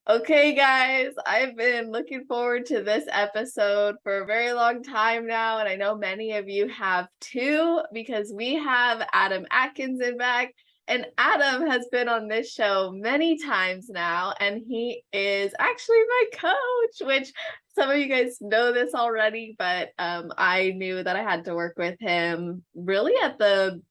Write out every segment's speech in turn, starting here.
Okay, guys, I've been looking forward to this episode for a very long time now, and I know many of you have too, because we have Adam Atkinson back. And Adam has been on this show many times now, and he is actually my coach, which some of you guys know this already, but I knew that I had to work with him really at the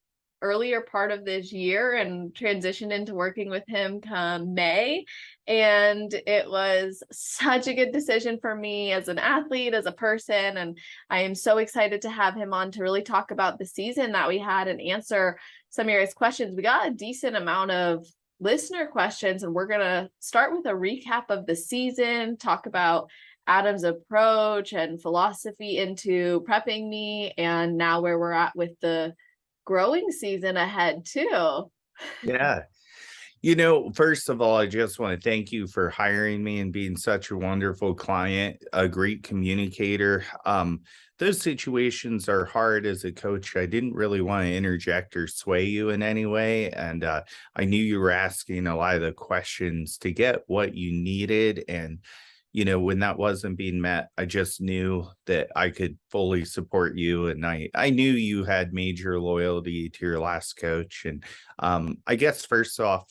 earlier part of this year and transitioned into working with him come May. And it was such a good decision for me as an athlete, as a person. And I am so excited to have him on to really talk about the season that we had and answer some of your guys' questions. We got a decent amount of listener questions, and we're going to start with a recap of the season, talk about Adam's approach and philosophy into prepping me, and now where we're at with the growing season ahead too. Yeah. First of all, I just want to thank you for hiring me and being such a wonderful client, a great communicator. Those situations are hard as a coach. I didn't really want to interject or sway you in any way. And I knew you were asking a lot of the questions to get what you needed. And when that wasn't being met, I just knew that I could fully support you. And I knew you had major loyalty to your last coach. And I guess first off,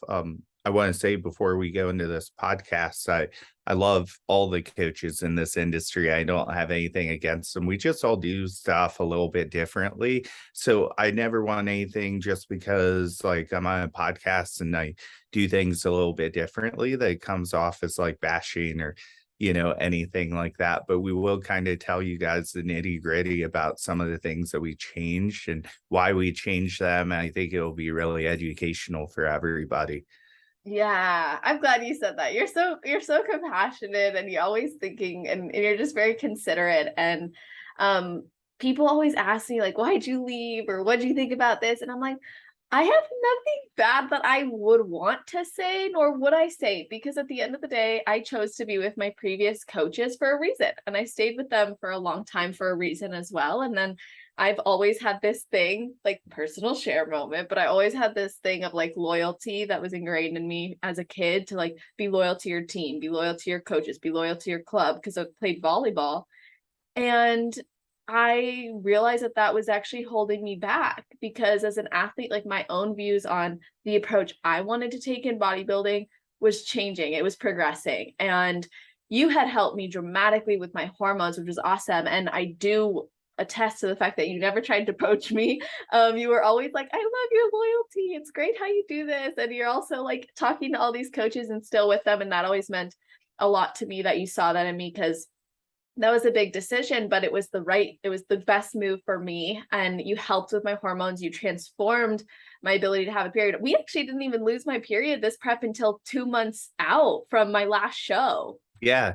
I want to say before we go into this podcast, I love all the coaches in this industry. I don't have anything against them. We just all do stuff a little bit differently. So I never want anything just because like I'm on a podcast and I do things a little bit differently that comes off as like bashing or anything like that. But we will kind of tell you guys the nitty gritty about some of the things that we changed and why we changed them. And I think it will be really educational for everybody. Yeah, I'm glad you said that. You're so compassionate, and you're always thinking, and you're just very considerate. And people always ask me like, why'd you leave, or what do you think about this? And I'm like, I have nothing bad that I would want to say, nor would I say, because at the end of the day, I chose to be with my previous coaches for a reason. And I stayed with them for a long time for a reason as well. And then I've always had this thing, like personal share moment, but I always had this thing of like loyalty that was ingrained in me as a kid to like be loyal to your team, be loyal to your coaches, be loyal to your club, because I played volleyball. And I realized that that was actually holding me back, because as an athlete, like my own views on the approach I wanted to take in bodybuilding was changing. It was progressing. And you had helped me dramatically with my hormones, which was awesome. And I do attest to the fact that you never tried to poach me. You were always like, I love your loyalty. It's great how you do this. And you're also like talking to all these coaches and still with them. And that always meant a lot to me that you saw that in me, because that was a big decision, but it was the best move for me. And you helped with my hormones. You transformed my ability to have a period. We actually didn't even lose my period this prep until 2 months out from my last show. Yeah.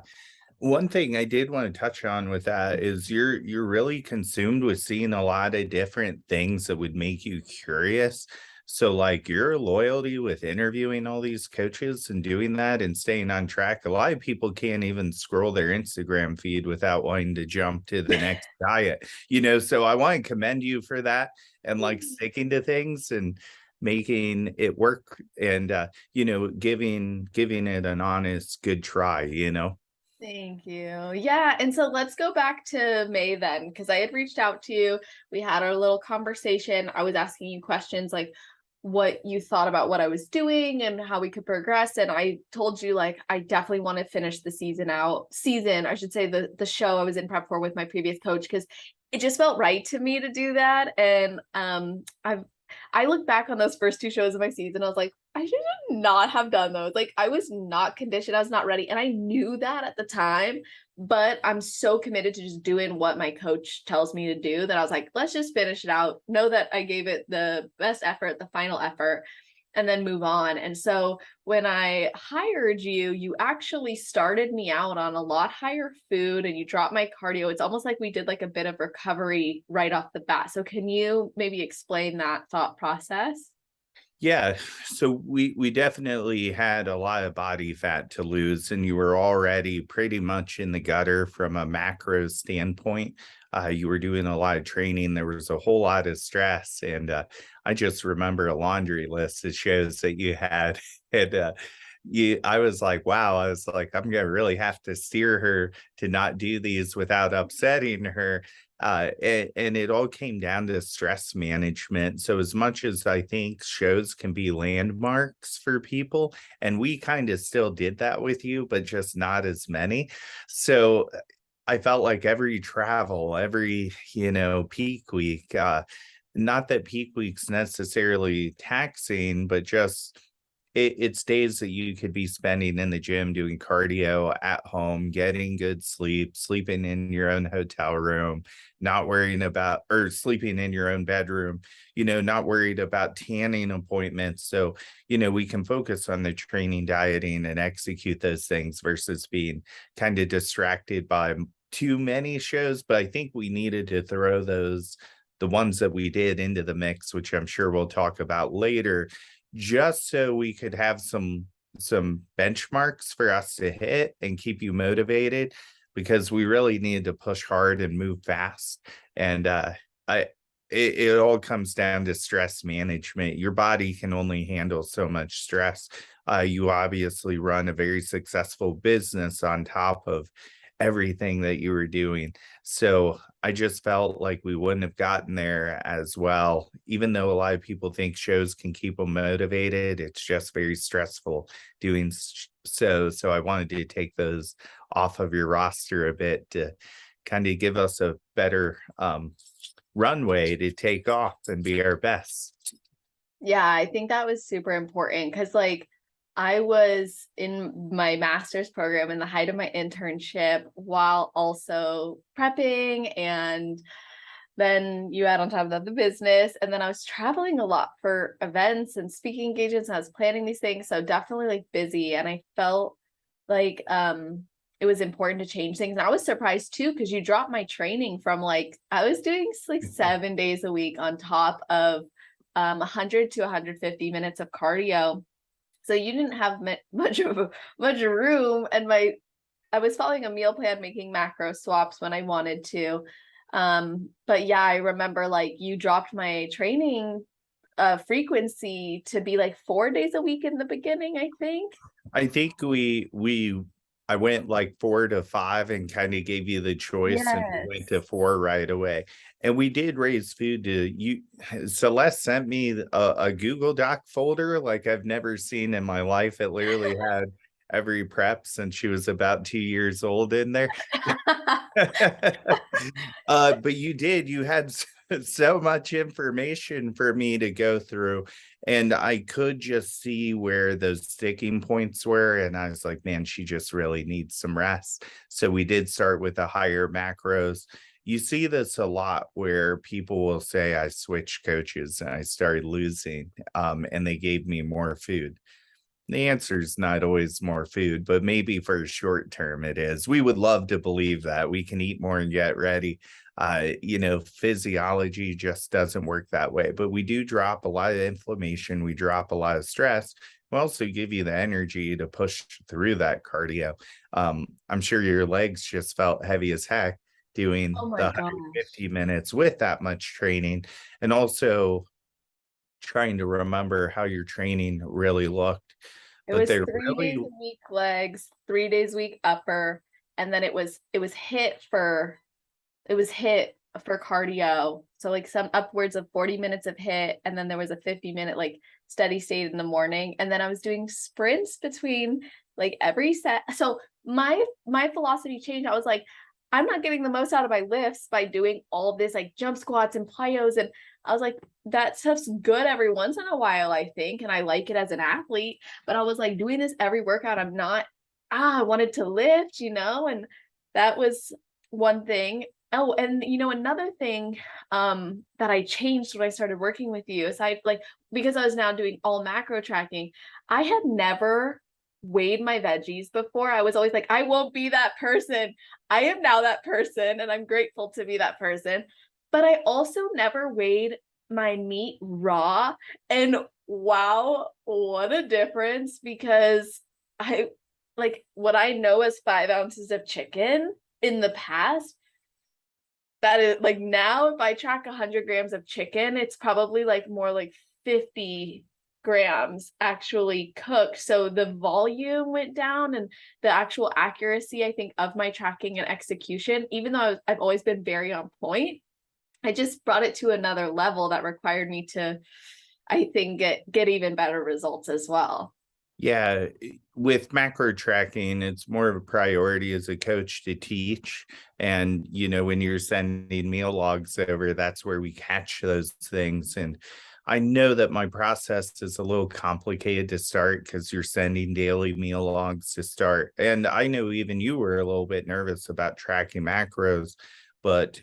One thing I did want to touch on with that is you're really consumed with seeing a lot of different things that would make you curious. So like your loyalty with interviewing all these coaches and doing that and staying on track, a lot of people can't even scroll their Instagram feed without wanting to jump to the next diet, so I want to commend you for that and like sticking to things and making it work and giving it an honest good try. Thank you. Yeah. And so let's go back to May then, because I had reached out to you. We had our little conversation. I was asking you questions like what you thought about what I was doing and how we could progress. And I told you like I definitely want to finish the I should say the show I was in prep for with my previous coach, because it just felt right to me to do that. And I look back on those first two shows of my season. I was like, I should not have done those. Like, I was not conditioned. I was not ready. And I knew that at the time, but I'm so committed to just doing what my coach tells me to do that I was like, let's just finish it out. Know that I gave it the best effort, the final effort, and then move on. And so when I hired you, you actually started me out on a lot higher food and you dropped my cardio. It's almost like we did like a bit of recovery right off the bat. So can you maybe explain that thought process? Yeah, so we definitely had a lot of body fat to lose, and you were already pretty much in the gutter from a macro standpoint. You were doing a lot of training. There was a whole lot of stress, and I just remember a laundry list that shows that you had had I was like, wow, I was like, I'm gonna really have to steer her to not do these without upsetting her. And it all came down to stress management. So as much as I think shows can be landmarks for people, and we kind of still did that with you, but just not as many. So I felt like every travel, every, peak week, not that peak week's necessarily taxing, but just it's days that you could be spending in the gym doing cardio at home, getting good sleep, sleeping in your own hotel room, not worrying about or sleeping in your own bedroom, not worried about tanning appointments. So, we can focus on the training, dieting, and execute those things versus being kind of distracted by too many shows. But I think we needed to throw the ones that we did into the mix, which I'm sure we'll talk about later, just so we could have some benchmarks for us to hit and keep you motivated, because we really need to push hard and move fast. And I it all comes down to stress management. Your body can only handle so much stress. You obviously run a very successful business on top of everything that you were doing. So I just felt like we wouldn't have gotten there as well. Even though a lot of people think shows can keep them motivated, it's just very stressful doing so. So I wanted to take those off of your roster a bit to kind of give us a better runway to take off and be our best. Yeah, I think that was super important because, like, I was in my master's program in the height of my internship while also prepping, and then you add on top of that the business, and then I was traveling a lot for events and speaking engagements, and I was planning these things, so definitely like busy, and I felt like it was important to change things. And I was surprised too because you dropped my training from, like, I was doing like 7 days a week on top of 100 to 150 minutes of cardio. So you didn't have much room, and I was following a meal plan, making macro swaps when I wanted to. But yeah, I remember like you dropped my training frequency to be like 4 days a week in the beginning, I think. I think I went like 4 to 5 and kind of gave you the choice, and we went to Yes. 4 right away. And we did raise food to you. Celeste sent me a Google Doc folder like I've never seen in my life. It literally had every prep since she was about 2 years old in there. But you had so much information for me to go through, and I could just see where those sticking points were. And I was like, man, she just really needs some rest. So we did start with the higher macros. You see this a lot where people will say, I switched coaches and I started losing, and they gave me more food. The answer is not always more food, but maybe for a short term it is. We would love to believe that we can eat more and get ready. Physiology just doesn't work that way, but we do drop a lot of inflammation. We drop a lot of stress. We also give you the energy to push through that cardio. I'm sure your legs just felt heavy as heck doing Oh the my gosh. 150 minutes with that much training, and also trying to remember how your training really looked. It But was they're 3 days really a week legs, 3 days a week upper, and then it was hit for cardio. So like some upwards of 40 minutes of hit, and then there was a 50-minute like steady state in the morning. And then I was doing sprints between like every set. So my philosophy changed. I was like, I'm not getting the most out of my lifts by doing all this like jump squats and plyos. And I was like, that stuff's good every once in a while, I think, and I like it as an athlete. But I was like, doing this every workout, I'm not, I wanted to lift, and that was one thing. Oh, and another thing that I changed when I started working with you, aside like because I was now doing all macro tracking, I had never weighed my veggies before. I was always like, I won't be that person. I am now that person, and I'm grateful to be that person. But I also never weighed my meat raw. And wow, what a difference, because I like what I know as 5 ounces of chicken in the past, that is like now if I track 100 grams of chicken, it's probably like more like 50 grams actually cooked. So the volume went down and the actual accuracy, I think, of my tracking and execution, even though I've always been very on point, I just brought it to another level that required me to, I think, get even better results as well. Yeah, with macro tracking, it's more of a priority as a coach to teach. And, when you're sending meal logs over, that's where we catch those things. And I know that my process is a little complicated to start because you're sending daily meal logs to start. And I know even you were a little bit nervous about tracking macros, but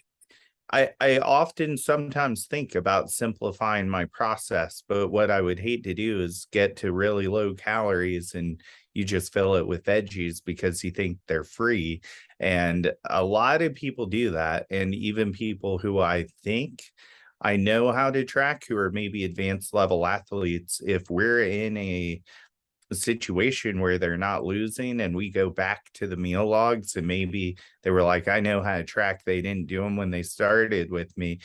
I often sometimes think about simplifying my process, but what I would hate to do is get to really low calories and you just fill it with veggies because you think they're free. And a lot of people do that. And even people who I think I know how to track, who are maybe advanced level athletes, if we're in a situation where they're not losing and we go back to the meal logs and maybe they were like, I know how to track, they didn't do them when they started with me,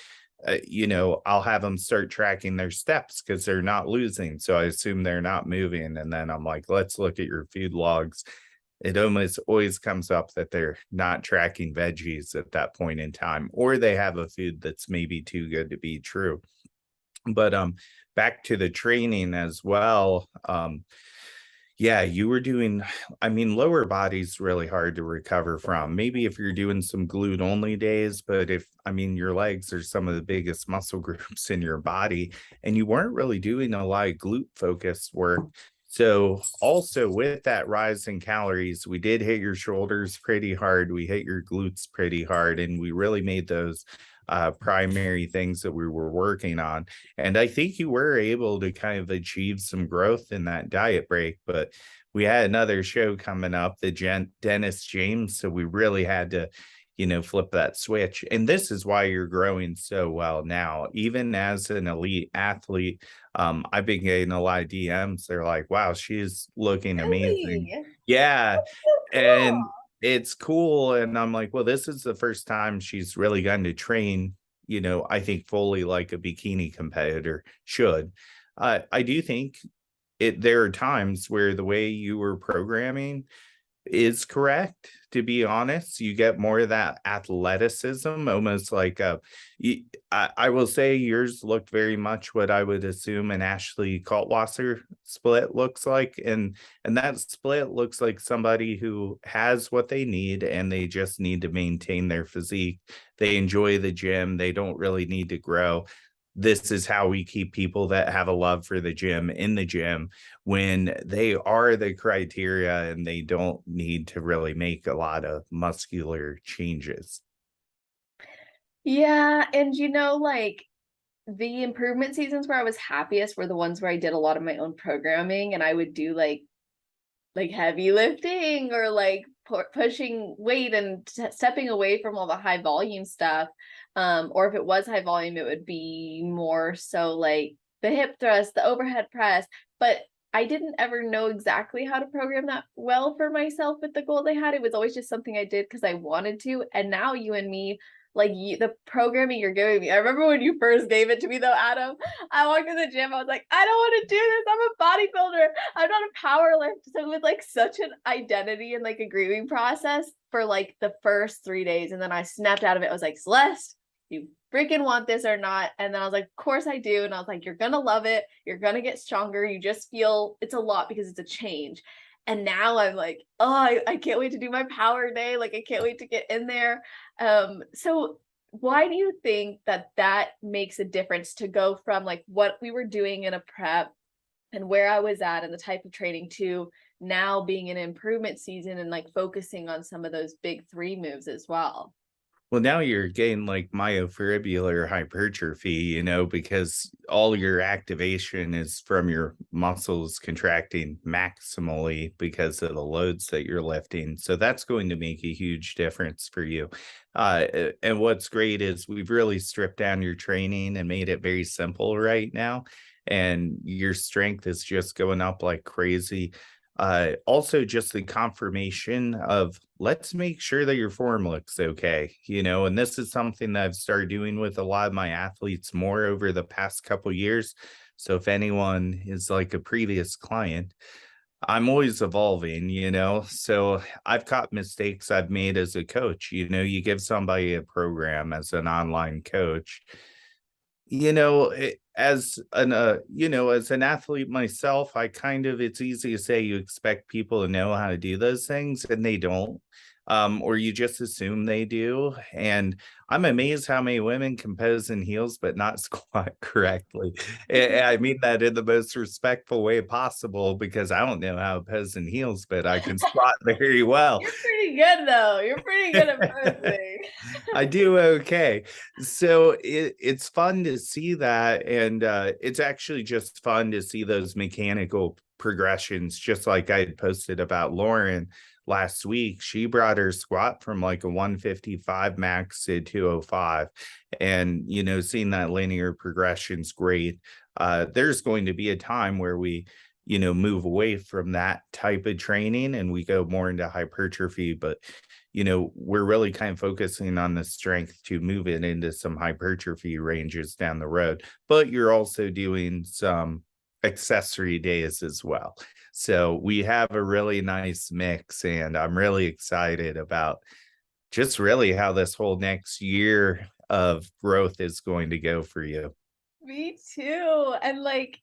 I'll have them start tracking their steps because they're not losing, so I assume they're not moving, and then I'm like, let's look at your food logs. It almost always comes up that they're not tracking veggies at that point in time, or they have a food that's maybe too good to be true. But back to the training as well. Yeah, you were doing, I mean, lower body's really hard to recover from. Maybe if you're doing some glute only days, but your legs are some of the biggest muscle groups in your body, and you weren't really doing a lot of glute focused work. So, also with that rise in calories, we did hit your shoulders pretty hard. We hit your glutes pretty hard, and we really made those primary things that we were working on. And I think you were able to kind of achieve some growth in that diet break, but we had another show coming up, the Dennis James. So we really had to, flip that switch. And this is why you're growing so well now, even as an elite athlete. I've been getting a lot of DMs. They're like, wow, she's looking amazing. Really? Yeah. So cool. And it's cool. And I'm like, well, this is the first time she's really gotten to train, I think fully like a bikini competitor should. I do think there are times where the way you were programming is correct. To be honest, you get more of that athleticism, almost like I will say yours looked very much what I would assume an Ashley Kaltwasser split looks like, and that split looks like somebody who has what they need and they just need to maintain their physique. They enjoy the gym. They don't really need to grow. This is how we keep people that have a love for the gym in the gym when they are the criteria and they don't need to really make a lot of muscular changes. Yeah, and like the improvement seasons where I was happiest were the ones where I did a lot of my own programming and I would do like heavy lifting or like pushing weight and stepping away from all the high volume stuff. Or if it was high volume, it would be more so like the hip thrust, the overhead press. But I didn't ever know exactly how to program that well for myself with the goals I had. It was always just something I did because I wanted to. And now you and me, like the programming you're giving me. I remember when you first gave it to me though, Adam. I walked in the gym. I was like, I don't want to do this. I'm a bodybuilder. I'm not a power lift. So it was like such an identity and like a grieving process for like the first 3 days. And then I snapped out of it. I was like, Celeste, you freaking want this or not? And then I was like, of course I do. And I was like, you're going to love it. You're going to get stronger. You just feel it's a lot because it's a change. And now I'm like, oh, I can't wait to do my power day. Like, I can't wait to get in there. So why do you think that makes a difference to go from like what we were doing in a prep and where I was at and the type of training to now being in improvement season and like focusing on some of those big three moves as well? Well, now you're getting like myofibrillar hypertrophy, because all your activation is from your muscles contracting maximally because of the loads that you're lifting. So that's going to make a huge difference for you. And what's great is we've really stripped down your training and made it very simple right now. And your strength is just going up like crazy. Also just the confirmation of let's make sure that your form looks okay, and this is something that I've started doing with a lot of my athletes more over the past couple years. So if anyone is like a previous client, I'm always evolving, So I've caught mistakes I've made as a coach. You give somebody a program as an online coach, as an athlete myself, it's easy to say you expect people to know how to do those things and they don't. Or you just assume they do. And I'm amazed how many women can pose in heels but not squat correctly. I mean that in the most respectful way possible because I don't know how to pose in heels, but I can squat very well. You're pretty good though. You're pretty good at posing. I do okay. So it's fun to see that, and it's actually just fun to see those mechanical progressions, just like I had posted about Lauren last week. She brought her squat from like a 155 max to 205. And, seeing that linear progression's great. There's going to be a time where we move away from that type of training and we go more into hypertrophy, but we're really kind of focusing on the strength to move it into some hypertrophy ranges down the road. But you're also doing some accessory days as well. So we have a really nice mix, and I'm really excited about just really how this whole next year of growth is going to go for you. Me too. And like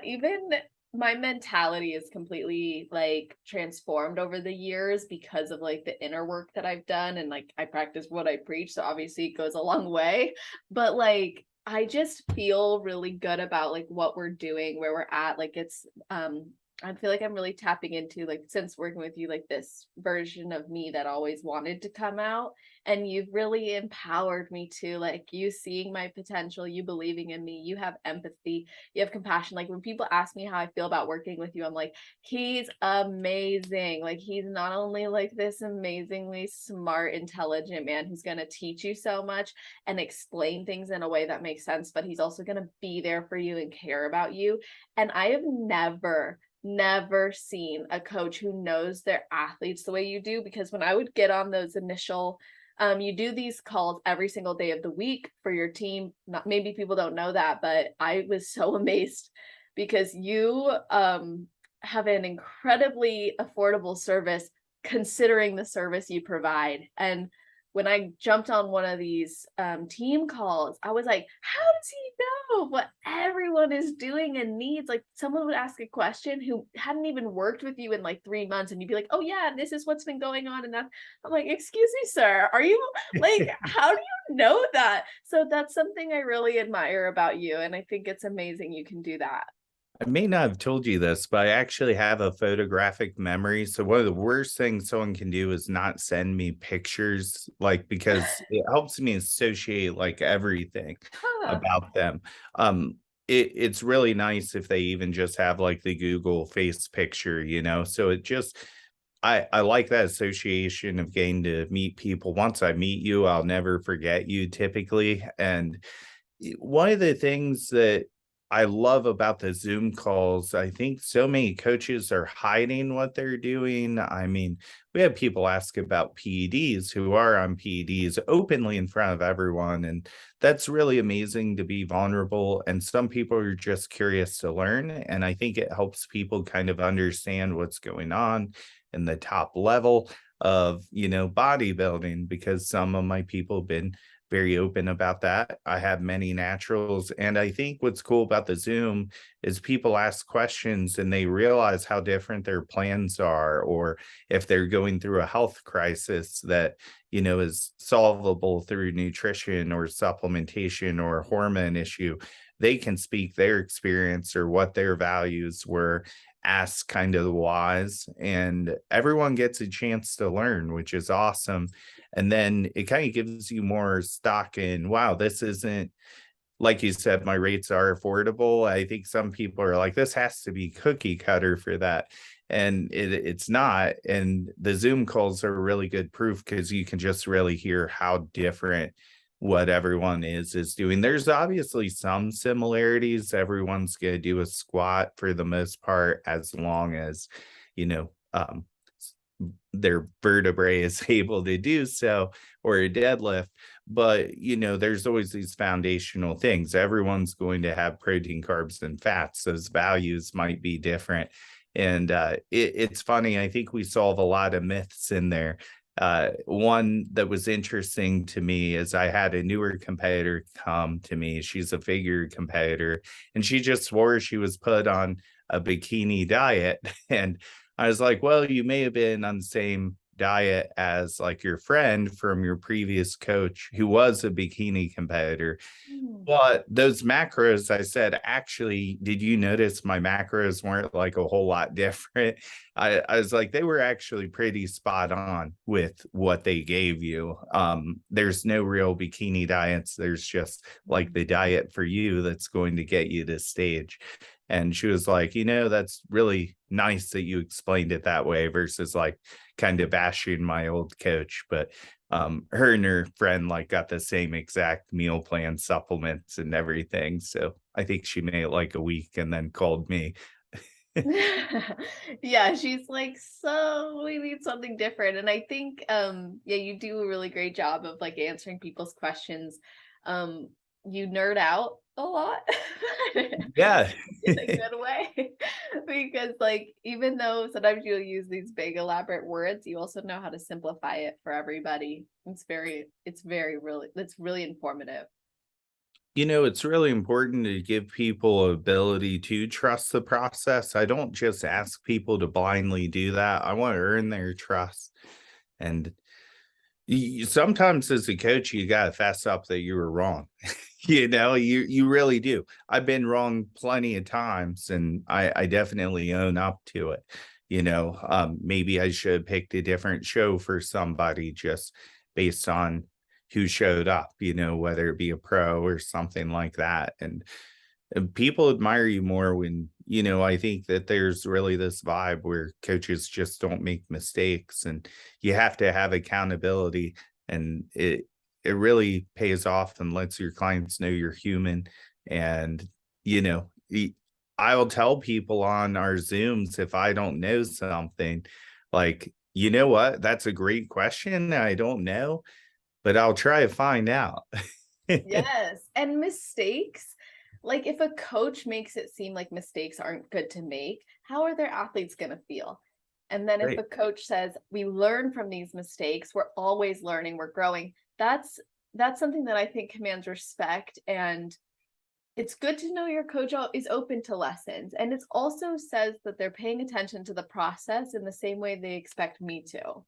even my mentality is completely like transformed over the years because of like the inner work that I've done, and like I practice what I preach, so obviously it goes a long way. But like I just feel really good about like what we're doing, where we're at. Like it's I feel like I'm really tapping into, like, since working with you, like this version of me that always wanted to come out. And you've really empowered me to, like, you seeing my potential, you believing in me, you have empathy, you have compassion. Like when people ask me how I feel about working with you, I'm like, he's amazing. Like he's not only like this amazingly smart, intelligent man who's going to teach you so much and explain things in a way that makes sense, but he's also going to be there for you and care about you. And I have never seen a coach who knows their athletes the way you do, because when I would get on those initial you do these calls every single day of the week for your team. Not, maybe people don't know that, but I was so amazed because you have an incredibly affordable service considering the service you provide. And when I jumped on one of these team calls, I was like, how does he know what everyone is doing and needs? Like someone would ask a question who hadn't even worked with you in like 3 months, and you'd be like, oh yeah, this is what's been going on. And that I'm like, excuse me, sir, are you like, how do you know that? So that's something I really admire about you. And I think it's amazing you can do that. I may not have told you this, but I actually have a photographic memory. So one of the worst things someone can do is not send me pictures, like because it helps me associate like everything Huh. about them. It's really nice if they even just have like the Google face picture, So it just I like that association of getting to meet people. Once I meet you, I'll never forget you typically. And one of the things that I love about the Zoom calls, I think so many coaches are hiding what they're doing. I mean, we have people ask about PEDs who are on PEDs openly in front of everyone. And that's really amazing to be vulnerable. And some people are just curious to learn. And I think it helps people kind of understand what's going on in the top level of, bodybuilding, because some of my people have been very open about that. I have many naturals. And I think what's cool about the Zoom is people ask questions and they realize how different their plans are, or if they're going through a health crisis that, is solvable through nutrition or supplementation or a hormone issue, they can speak their experience or what their values were, ask kind of the whys, and everyone gets a chance to learn, which is awesome. And then it kind of gives you more stock in, wow, this isn't, like you said, my rates are affordable. I think some people are like, this has to be cookie cutter for that. And it's not. And the Zoom calls are really good proof, because you can just really hear how different what everyone is doing. There's obviously some similarities. Everyone's going to do a squat for the most part, as long as, you know, their vertebrae is able to do so, or a deadlift. But there's always these foundational things. Everyone's going to have protein, carbs, and fats. Those values might be different. And it's funny, I think we solve a lot of myths in there. One that was interesting to me is I had a newer competitor come to me. She's a figure competitor, and she just swore she was put on a bikini diet. And I was like, well, you may have been on the same diet as like your friend from your previous coach who was a bikini competitor. Mm. But those macros, I said, actually, did you notice my macros weren't like a whole lot different? I was like, they were actually pretty spot on with what they gave you. There's no real bikini diets. There's just like the diet for you that's going to get you to stage. And she was like, that's really nice that you explained it that way versus like kind of bashing my old coach. But her and her friend like got the same exact meal plan, supplements, and everything. So I think she made it like a week and then called me. Yeah, she's like, so we need something different. And I think yeah, you do a really great job of like answering people's questions. You nerd out a lot Yeah. in a good way. Because like even though sometimes you'll use these big elaborate words, you also know how to simplify it for everybody. It's really informative. It's really important to give people ability to trust the process. I don't just ask people to blindly do that. I want to earn their trust. And sometimes as a coach, you got to fess up that you were wrong. You really do. I've been wrong plenty of times, and I definitely own up to it. Maybe I should have picked a different show for somebody just based on who showed up, whether it be a pro or something like that. And people admire you more when, I think that there's really this vibe where coaches just don't make mistakes, and you have to have accountability, and it really pays off and lets your clients know you're human. And, you know, I'll tell people on our Zooms if I don't know something, like, you know what, that's a great question. I don't know, but I'll try to find out. Yes. And mistakes, like if a coach makes it seem like mistakes aren't good to make, how are their athletes going to feel? And then if Right. a coach says, we learn from these mistakes, we're always learning, we're growing, that's something that I think commands respect. And it's good to know your coach is open to lessons. And it also says that they're paying attention to the process in the same way they expect me to.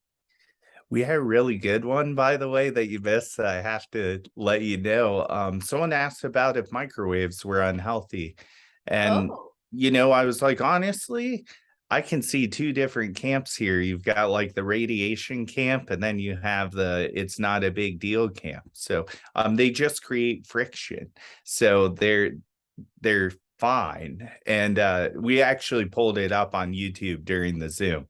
We had a really good one, by the way, that you missed. I have to let you know. Someone asked about if microwaves were unhealthy. And, Oh, I was like, honestly, I can see two different camps here. You've got like the radiation camp, and then you have the it's not a big deal camp. So they just create friction. So they're fine. And we actually pulled it up on YouTube during the Zoom.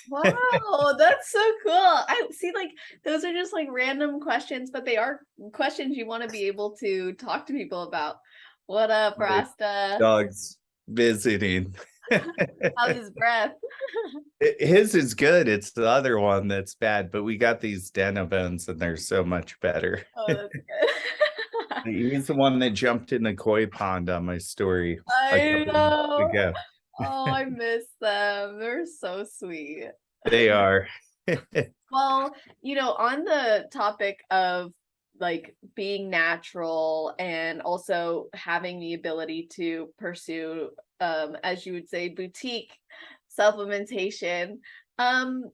wow, that's so cool. I see, like, those are just like random questions, but they are questions you want to be able to talk to people about. What up, Right. Rasta? Dogs visiting. How's his breath? His is good. It's the other one that's bad, but we got these Denebones and they're so much better. Oh, that's good. He's the one that jumped in the koi pond on my story a I couple weeks know. ago. Oh, I miss them. They're so sweet. They are. Well, on the topic of like being natural and also having the ability to pursue, as you would say, boutique supplementation, um,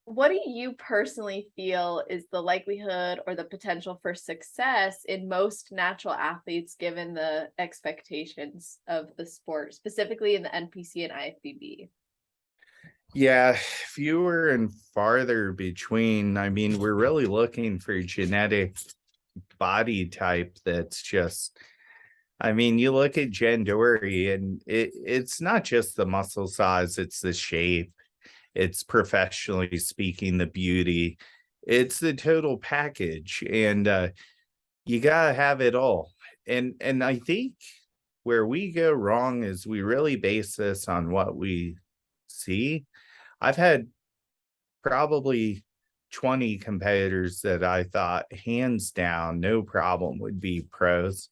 what do you personally feel is the likelihood or the potential for success in most natural athletes given the expectations of the sport, specifically in the NPC and IFBB? Yeah, fewer and farther between. I mean, we're really looking for genetic body type that's just, I mean, you look at Jen Dory and it's not just the muscle size, it's the shape, it's professionally speaking, the beauty, it's the total package. And you gotta have it all. And I think where we go wrong is we really base this on what we see. I've had probably 20 competitors that I thought hands down, no problem would be pros.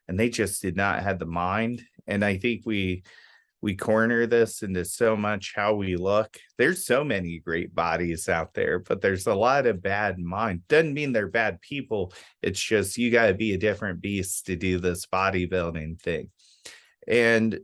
And they just did not have the mind. And I think we corner this into so much how we look. There's so many great bodies out there, but there's a lot of bad mind. Doesn't mean they're bad people. It's just you got to be a different beast to do this bodybuilding thing. And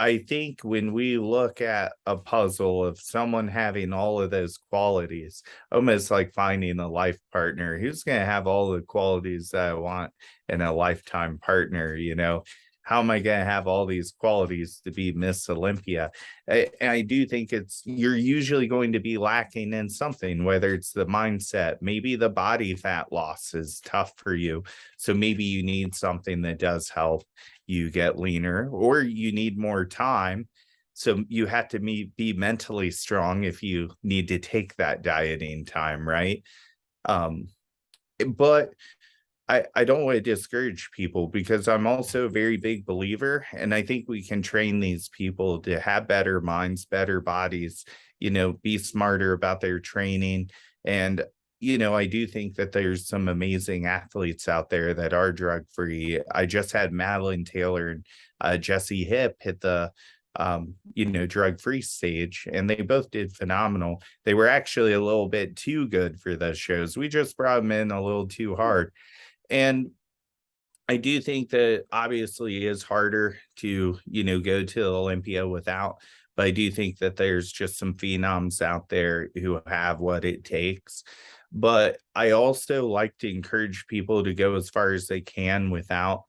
I think when we look at a puzzle of someone having all of those qualities, almost like finding a life partner, who's going to have all the qualities that I want in a lifetime partner, you know? How am I going to have all these qualities to be Miss Olympia? I do think you're usually going to be lacking in something, whether it's the mindset, maybe the body fat loss is tough for you. So maybe you need something that does help you get leaner, or you need more time. So you have to be mentally strong if you need to take that dieting time, right? But I don't want to discourage people, because I'm also a very big believer, and I think we can train these people to have better minds, better bodies, you know, be smarter about their training. And, you know, I do think that there's some amazing athletes out there that are drug free. I just had Madeline Taylor and Jesse Hip hit the you know, drug free stage, and they both did phenomenal. They were actually a little bit too good for those shows. We just brought them in a little too hard. And I do think that obviously it is harder to, you know, go to Olympia without, but I do think that there's just some phenoms out there who have what it takes. But I also like to encourage people to go as far as they can without.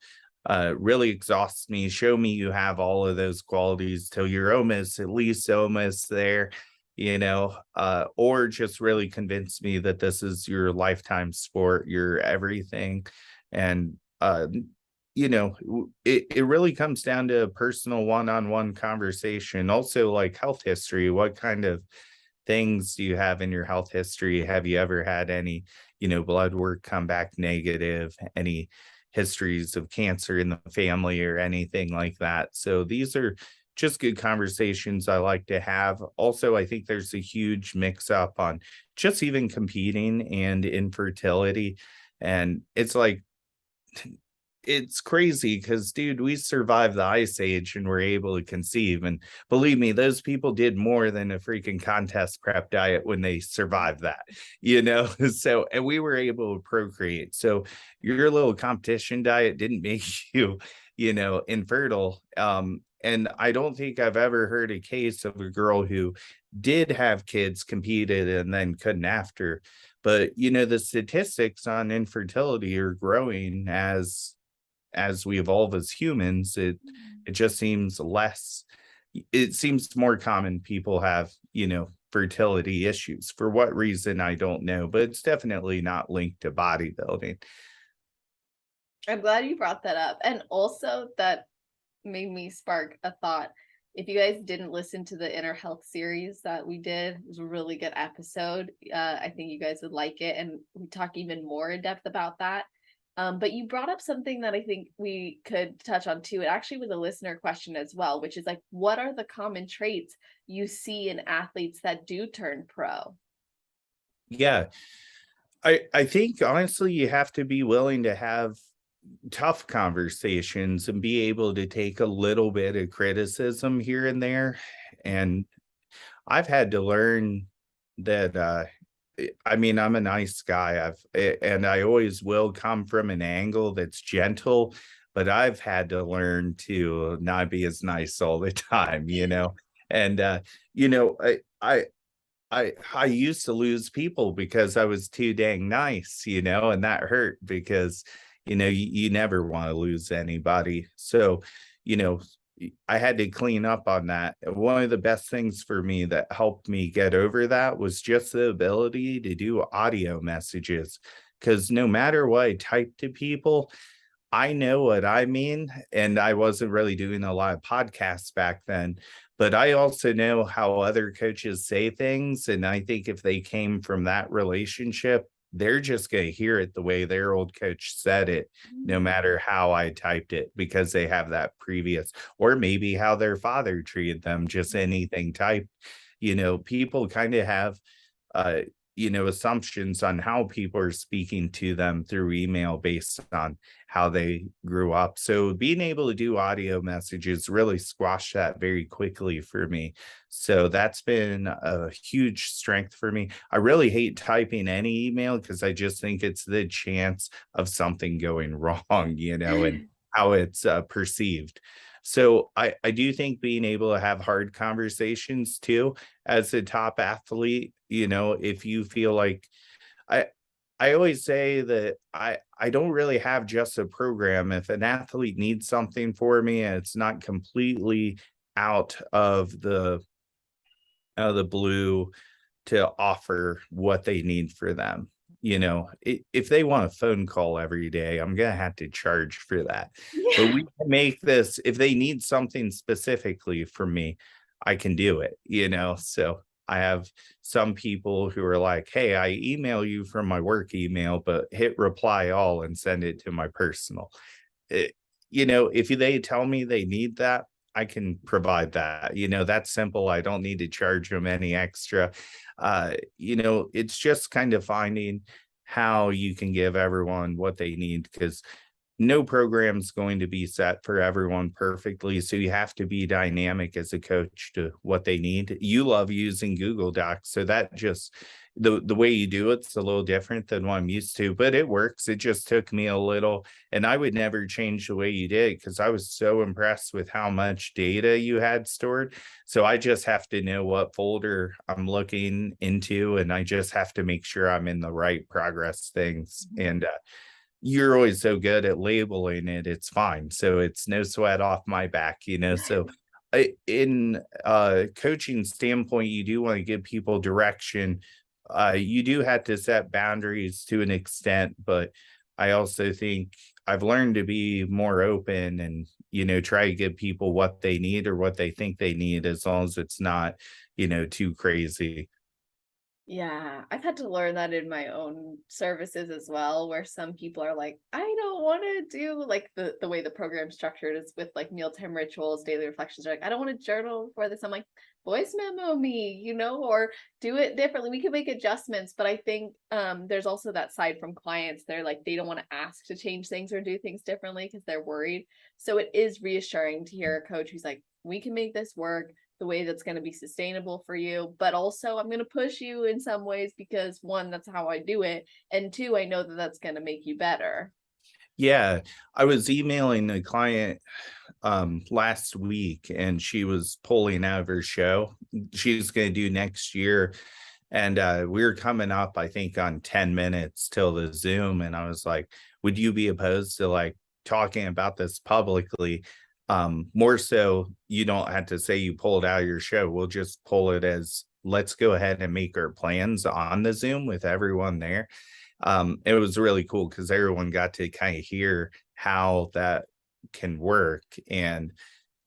Really exhausts me. Show me you have all of those qualities till you're at least almost there, you know, or just really convince me that this is your lifetime sport, your everything. And, you know, it really comes down to a personal one-on-one conversation. Also, like health history, what kind of things do you have in your health history? Have you ever had any, you know, blood work come back negative, any histories of cancer in the family or anything like that? So these are just good conversations I like to have. Also, I think there's a huge mix up on just even competing and infertility. And it's like, it's crazy because, dude, we survived the ice age and were able to conceive. And believe me, those people did more than a freaking contest prep diet when they survived that, you know? So, and we were able to procreate. So your little competition diet didn't make you, you know, infertile. And I don't think I've ever heard a case of a girl who did have kids, competed, and then couldn't after. But, you know, the statistics on infertility are growing as we evolve as humans. It just seems less, it seems more common people have, you know, fertility issues. For what reason, I don't know, but it's definitely not linked to bodybuilding. I'm glad you brought that up. And also that made me spark a thought. If you guys didn't listen to the inner health series that we did, it was a really good episode. I think you guys would like it, and we talk even more in depth about that. But you brought up something that I think we could touch on too. It actually was a listener question as well, which is like, what are the common traits you see in athletes that do turn pro? Yeah. I think honestly, you have to be willing to have tough conversations and be able to take a little bit of criticism here and there. And I've had to learn that I mean, I'm a nice guy. And I always will come from an angle that's gentle, but I've had to learn to not be as nice all the time, you know. And you know, I used to lose people because I was too dang nice, you know, and that hurt because, you know, you never want to lose anybody. So, you know, I had to clean up on that. One of the best things for me that helped me get over that was just the ability to do audio messages. Because no matter what I type to people, I know what I mean. And I wasn't really doing a lot of podcasts back then, but I also know how other coaches say things. And I think if they came from that relationship, they're just going to hear it the way their old coach said it, no matter how I typed it, because they have that previous, or maybe how their father treated them, just anything typed. You know, people kind of have uh, assumptions on how people are speaking to them through email based on how they grew up. So being able to do audio messages really squashed that very quickly for me. So that's been a huge strength for me. I really hate typing any email because I just think it's the chance of something going wrong, and how it's perceived. So I do think being able to have hard conversations too as a top athlete, if you feel like I I always say that I don't really have just a program. If an athlete needs something for me and it's not completely out of the blue to offer what they need for them. If they want a phone call every day, I'm gonna have to charge for that. But Yeah. we can make this if they need something specifically from me, I can do it. So I have some people who are like, hey, I email you from my work email, but hit reply all and send it to my personal. It, if they tell me they need that, I can provide that. That's simple. I don't need to charge them any extra. It's just kind of finding how you can give everyone what they need because no program's going to be set for everyone perfectly. So you have to be dynamic as a coach to what they need. You love using Google Docs, so that just the way you do it's a little different than what I'm used to, but it works. It just took me a little, and I would never change the way you did because I was so impressed with how much data you had stored. So I just have to know what folder I'm looking into, and I just have to make sure I'm in the right progress things. And you're always so good at labeling it, it's fine. So it's no sweat off my back. So in coaching standpoint, you do want to give people direction. You do have to set boundaries to an extent, but I also think I've learned to be more open and try to give people what they need or what they think they need as long as it's not too crazy. Yeah, I've had to learn that in my own services as well, where some people are like, I don't want to do like the way the program's structured is with like mealtime rituals, daily reflections. They're like, I don't want to journal for this. I'm like, voice memo me, or do it differently. We can make adjustments, but I think there's also that side from clients. They're like, they don't want to ask to change things or do things differently because they're worried. So it is reassuring to hear a coach who's like, we can make this work the way that's going to be sustainable for you, but also I'm going to push you in some ways because one, that's how I do it, and two, I know that that's going to make you better. Yeah, I was emailing a client last week and she was pulling out of her show she's going to do next year. And we were coming up, I think, on 10 minutes till the Zoom. And I was like, would you be opposed to like talking about this publicly? More so, you don't have to say you pulled out of your show. We'll just pull it as let's go ahead and make our plans on the Zoom with everyone there. It was really cool because everyone got to kind of hear how that can work. And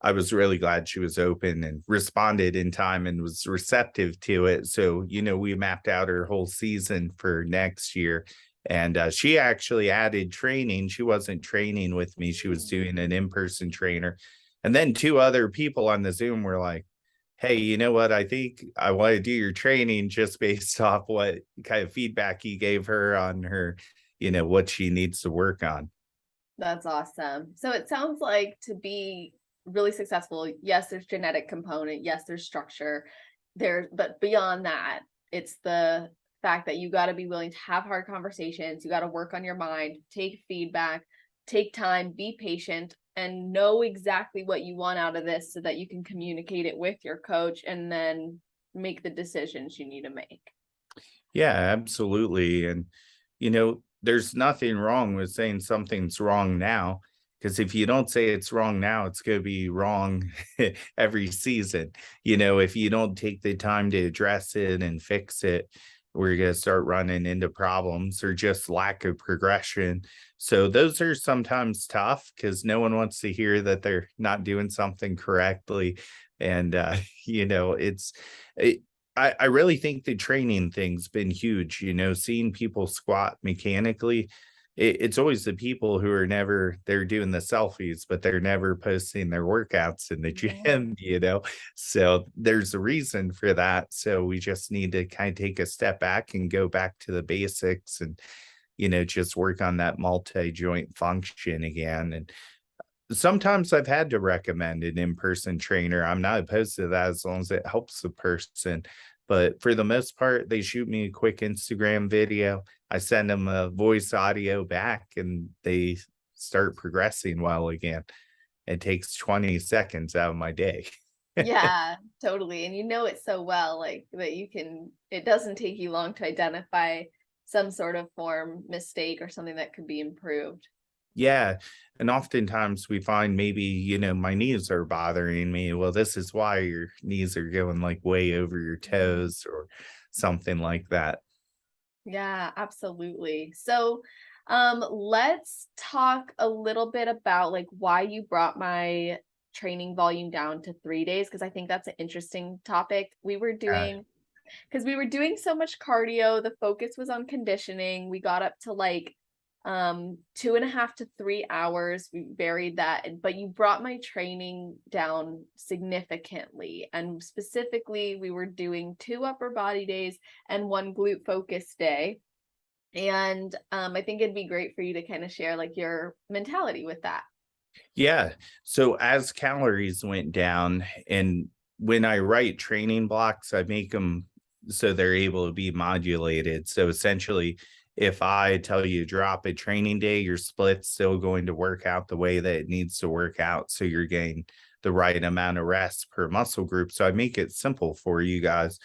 I was really glad she was open and responded in time and was receptive to it. So, we mapped out her whole season for next year. And she actually added training. She wasn't training with me, she was doing an in person trainer. And then two other people on the Zoom were like, hey, you know what? I think I want to do your training just based off what kind of feedback you gave her on her, what she needs to work on. That's awesome. So it sounds like to be really successful, yes, there's genetic component, yes, there's structure there, but beyond that, it's the fact that you got to be willing to have hard conversations, you got to work on your mind, take feedback, take time, be patient, and know exactly what you want out of this so that you can communicate it with your coach and then make the decisions you need to make. Yeah, absolutely. And, there's nothing wrong with saying something's wrong now. Because if you don't say it's wrong now, it's going to be wrong every season. If you don't take the time to address it and fix it, we're going to start running into problems or just lack of progression. So those are sometimes tough because no one wants to hear that they're not doing something correctly. And, it's, it, I really think the training thing's been huge, seeing people squat mechanically. it's always the people who are never they're doing the selfies, but they're never posting their workouts in the Yeah. gym, you know? So there's a reason for that. So we just need to kind of take a step back and go back to the basics and, just work on that multi-joint function again. And sometimes I've had to recommend an in-person trainer. I'm not opposed to that as long as it helps the person. But for the most part, they shoot me a quick Instagram video. I send them a voice audio back and they start progressing well again. It takes 20 seconds out of my day. Yeah, totally. And you know it so well, like that it doesn't take you long to identify some sort of form mistake or something that could be improved. Yeah. And oftentimes we find maybe, my knees are bothering me. Well, this is why your knees are going like way over your Mhm. toes or something like that. Yeah, absolutely. So, let's talk a little bit about like why you brought my training volume down to 3 days, because I think that's an interesting topic. Yeah. We were doing so much cardio, the focus was on conditioning. We got up to like 2.5 to 3 hours. We varied that, but you brought my training down significantly. And specifically, we were doing 2 upper body days and 1 glute focus day. And I think it'd be great for you to kind of share like your mentality with that. Yeah. So as calories went down, and when I write training blocks, I make them so they're able to be modulated. So essentially, if I tell you drop a training day, your split's still going to work out the way that it needs to work out. So you're getting the right amount of rest per muscle group. So I make it simple for you guys.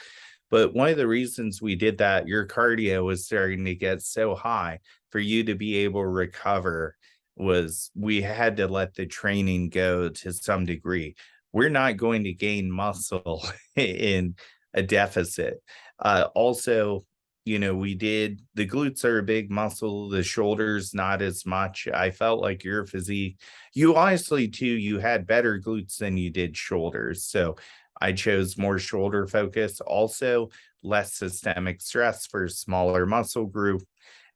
But one of the reasons we did that, your cardio was starting to get so high for you to be able to recover was we had to let the training go to some degree. We're not going to gain muscle in a deficit. Also, we did the glutes are a big muscle, the shoulders not as much. I felt like your physique, you honestly too, you had better glutes than you did shoulders. So I chose more shoulder focus, also less systemic stress for smaller muscle group.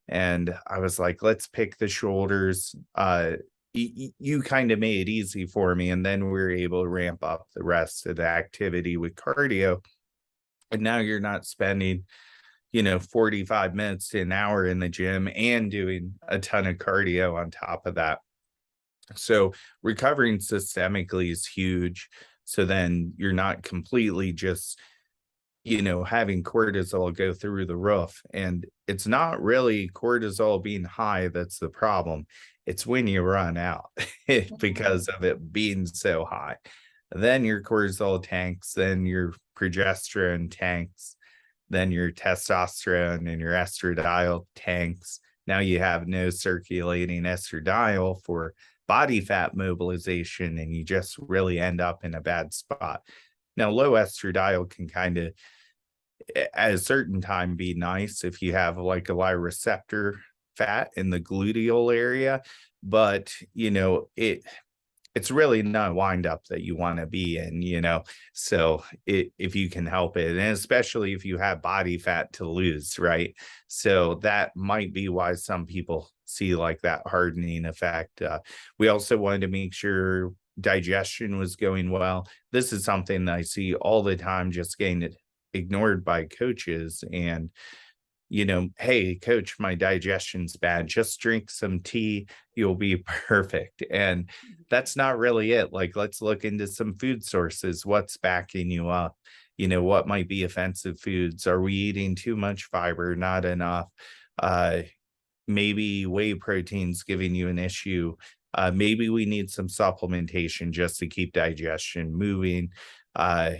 And I was like, let's pick the shoulders. You kind of made it easy for me. And then we were able to ramp up the rest of the activity with cardio. And now you're not spending, 45 minutes to an hour in the gym and doing a ton of cardio on top of that. So recovering systemically is huge. So then you're not completely just having cortisol go through the roof. And it's not really cortisol being high that's the problem. It's when you run out Mhm. because of it being so high. Then your cortisol tanks, then your progesterone tanks, then your testosterone and your estradiol tanks. Now you have no circulating estradiol for body fat mobilization, and you just really end up in a bad spot. Now, low estradiol can kind of at a certain time be nice if you have like a lot of receptor fat in the gluteal area, but it's really not a wind up that you want to be in, so if you can help it, and especially if you have body fat to lose, right? So that might be why some people see like that hardening effect. We also wanted to make sure digestion was going well. This is something that I see all the time, just getting ignored by coaches. And hey, coach, my digestion's bad. Just drink some tea. You'll be perfect. And that's not really it. Like, let's look into some food sources. What's backing you up? What might be offensive foods? Are we eating too much fiber? Not enough? Uh, maybe whey protein's giving you an issue. Maybe we need some supplementation just to keep digestion moving. Uh,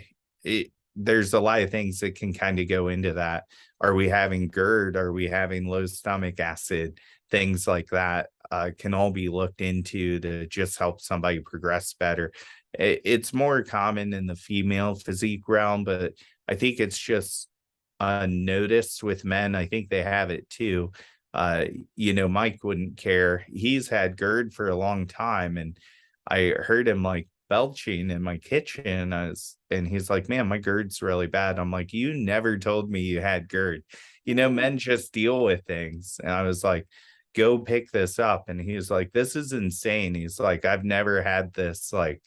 there's a lot of things that can kind of go into that. Are we having GERD? Are we having low stomach acid? Things like that can all be looked into to just help somebody progress better. It's more common in the female physique realm, but I think it's just unnoticed with men. I think they have it too. Uh, Mike wouldn't care. He's had GERD for a long time, and I heard him like belching in my kitchen. And he's like, "Man, my GERD's really bad." I'm like, "You never told me you had GERD." Men just deal with things. And I was like, go pick this up. And he was like, this is insane. He's like, I've never had this like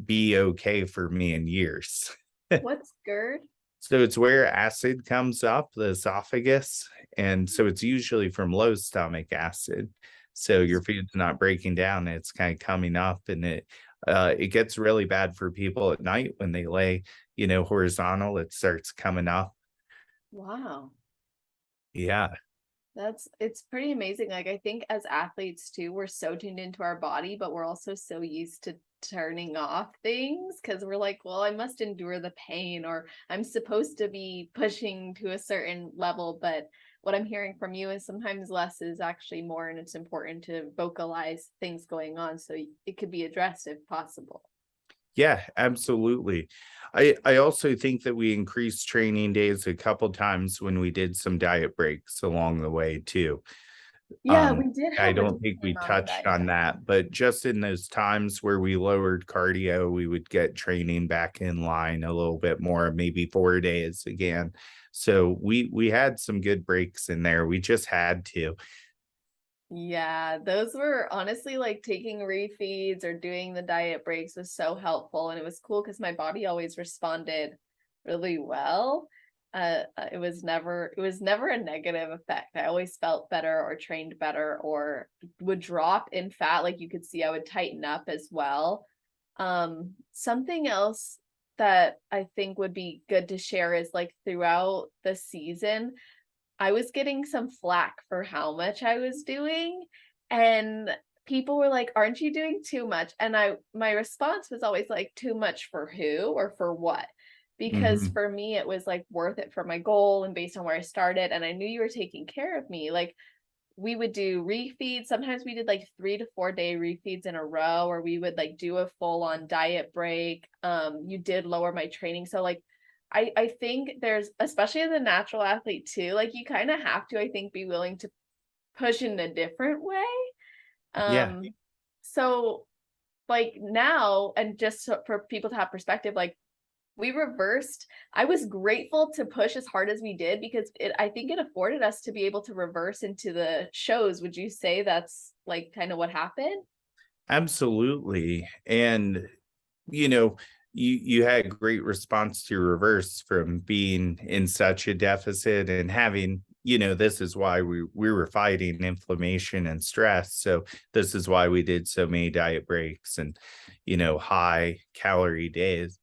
be okay for me in years. What's GERD? So it's where acid comes up the esophagus. And so it's usually from low stomach acid. So your food's not breaking down, it's kind of coming up, and it gets really bad for people at night when they lay, horizontal, it starts coming up. Wow. Yeah. It's pretty amazing. Like, I think as athletes too, we're so tuned into our body, but we're also so used to turning off things because we're like, well, I must endure the pain, or I'm supposed to be pushing to a certain level. But what I'm hearing from you is sometimes less is actually more, and it's important to vocalize things going on so it could be addressed if possible. Yeah, absolutely. I also think that we increased training days a couple times when we did some diet breaks along the way too. Yeah, we did I have a don't decent think we amount of touched diet. on that, but just in those times where we lowered cardio, we would get training back in line a little bit more, maybe 4 days again. So we had some good breaks in there. We just had to. Yeah, those were honestly like taking refeeds or doing the diet breaks was so helpful. And it was cool because my body always responded really well. It was never a negative effect. I always felt better or trained better or would drop in fat. Like you could see I would tighten up as well. Something else that I think would be good to share is like throughout the season, I was getting some flack for how much I was doing, and people were like, "Aren't you doing too much?" And my response was always like, "Too much for who or for what?" Because Mhm. for me, it was like worth it for my goal and based on where I started, and I knew you were taking care of me. Like we would do refeeds. Sometimes we did like 3 to 4 day refeeds in a row, or we would like do a full on diet break. You did lower my training. So like I think there's, especially as a natural athlete too, like you kind of have to, I think, be willing to push in a different way. Yeah. Um, so like now, and just for people to have perspective, like we reversed. I was grateful to push as hard as we did because I think it afforded us to be able to reverse into the shows. Would you say that's like kind of what happened? Absolutely. And you know, you had great response to your reverse from being in such a deficit and having, this is why we were fighting inflammation and stress. So this is why we did so many diet breaks and, high calorie days.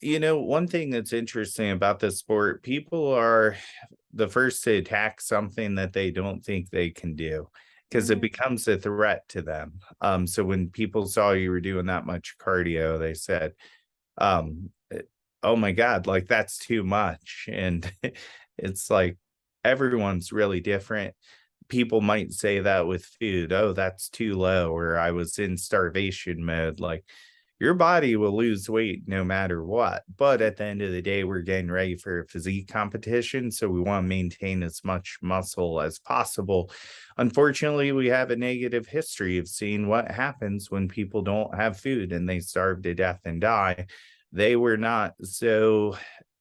One thing that's interesting about this sport, people are the first to attack something that they don't think they can do because it Mhm. becomes a threat to them. So when people saw you were doing that much cardio, they said, um, oh my God, like that's too much. And it's like everyone's really different. People might say that with food, oh, that's too low, or I was in starvation mode. Like your body will lose weight no matter what. But at the end of the day, we're getting ready for a physique competition. So we want to maintain as much muscle as possible. Unfortunately, we have a negative history of seeing what happens when people don't have food and they starve to death and die. They were not so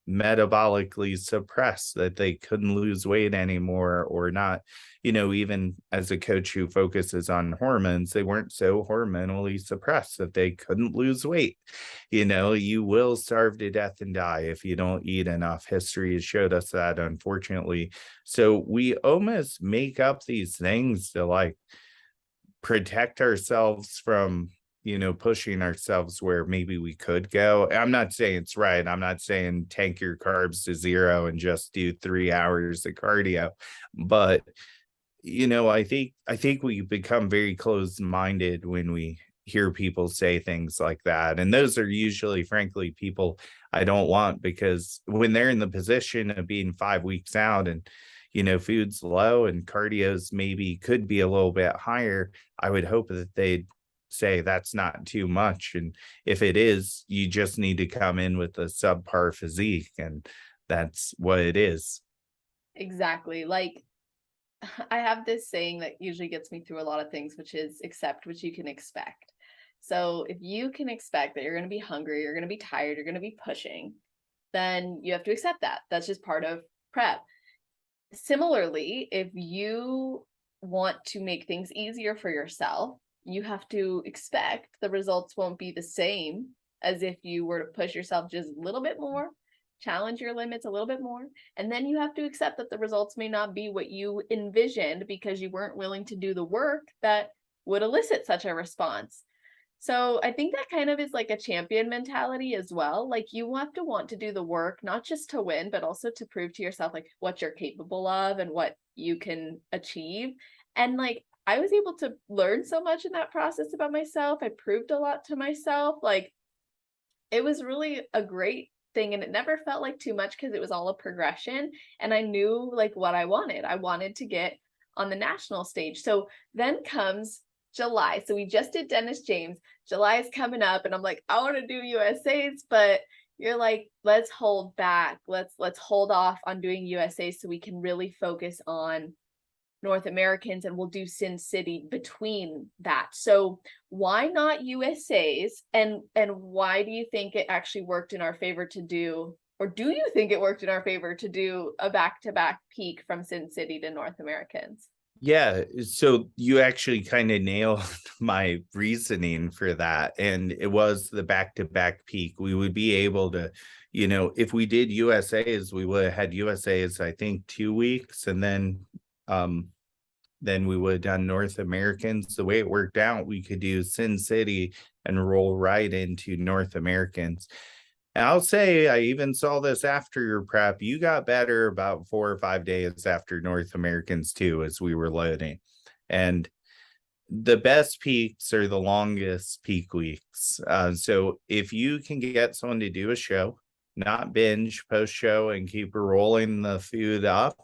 metabolically suppressed that they couldn't lose weight anymore, or not, even as a coach who focuses on hormones, they weren't so hormonally suppressed that they couldn't lose weight. You will starve to death and die if you don't eat enough. History has showed us that, unfortunately. So we almost make up these things to like protect ourselves from, pushing ourselves where maybe we could go. I'm not saying it's right. I'm not saying tank your carbs to zero and just do 3 hours of cardio. But, I think we become very closed-minded when we hear people say things like that. And those are usually, frankly, people I don't want, because when they're in the position of being 5 weeks out and food's low and cardio's maybe could be a little bit higher, I would hope that they'd say that's not too much. And if it is, you just need to come in with a subpar physique, and that's what it is. Exactly. Like I have this saying that usually gets me through a lot of things, which is accept what you can expect. So if you can expect that you're going to be hungry, you're going to be tired, you're going to be pushing, then you have to accept that. That's just part of prep. Similarly, if you want to make things easier for yourself, you have to expect the results won't be the same as if you were to push yourself just a little bit more, challenge your limits a little bit more, and then you have to accept that the results may not be what you envisioned because you weren't willing to do the work that would elicit such a response. So I think that kind of is like a champion mentality as well. Like you have to want to do the work, not just to win, but also to prove to yourself like what you're capable of and what you can achieve. And like I was able to learn so much in that process about myself. I proved a lot to myself. Like it was really a great thing, and it never felt like too much because it was all a progression, and I knew like what I wanted. I wanted to get on the national stage. So then comes July. So we just did Dennis James. July is coming up and I'm like, I want to do USA's, but you're like, let's hold back. Let's hold off on doing USA so we can really focus on North Americans, and we'll do Sin City between that. So why not USA's, and why do you think it actually worked in our favor to do, or do you think it worked in our favor to do a back-to-back peak from Sin City to North Americans? Yeah, so you actually kind of nailed my reasoning for that. And it was the back-to-back peak. We would be able to, if we did USA's, we would have had USA's, I think, 2 weeks, and then we would have done North Americans. The way it worked out, we could do Sin City and roll right into North Americans. And I'll say, I even saw this after your prep. You got better about 4 or 5 days after North Americans too, as we were loading. And the best peaks are the longest peak weeks. So if you can get someone to do a show, not binge post show, and keep rolling the food up,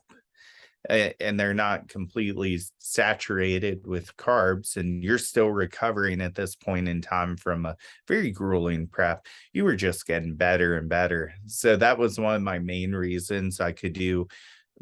and they're not completely saturated with carbs, and you're still recovering at this point in time from a very grueling prep, you were just getting better and better. So that was one of my main reasons I could do,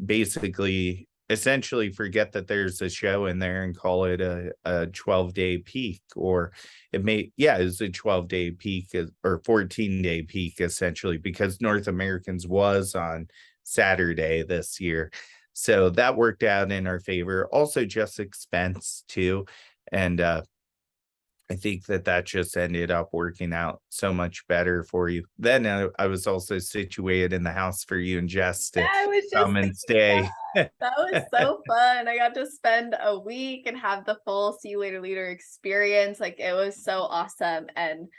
basically essentially forget that there's a show in there and call it a 12-day peak. Or it was a 12-day peak or 14-day peak, essentially, because North Americans was on Saturday this year. So that worked out in our favor. Also, just expense too. And I think that just ended up working out so much better for you. Then I was also situated in the house for you and Jess to I was just come and thinking stay. that was so fun. I got to spend a week and have the full See You Later Leader experience. Like it was so awesome. And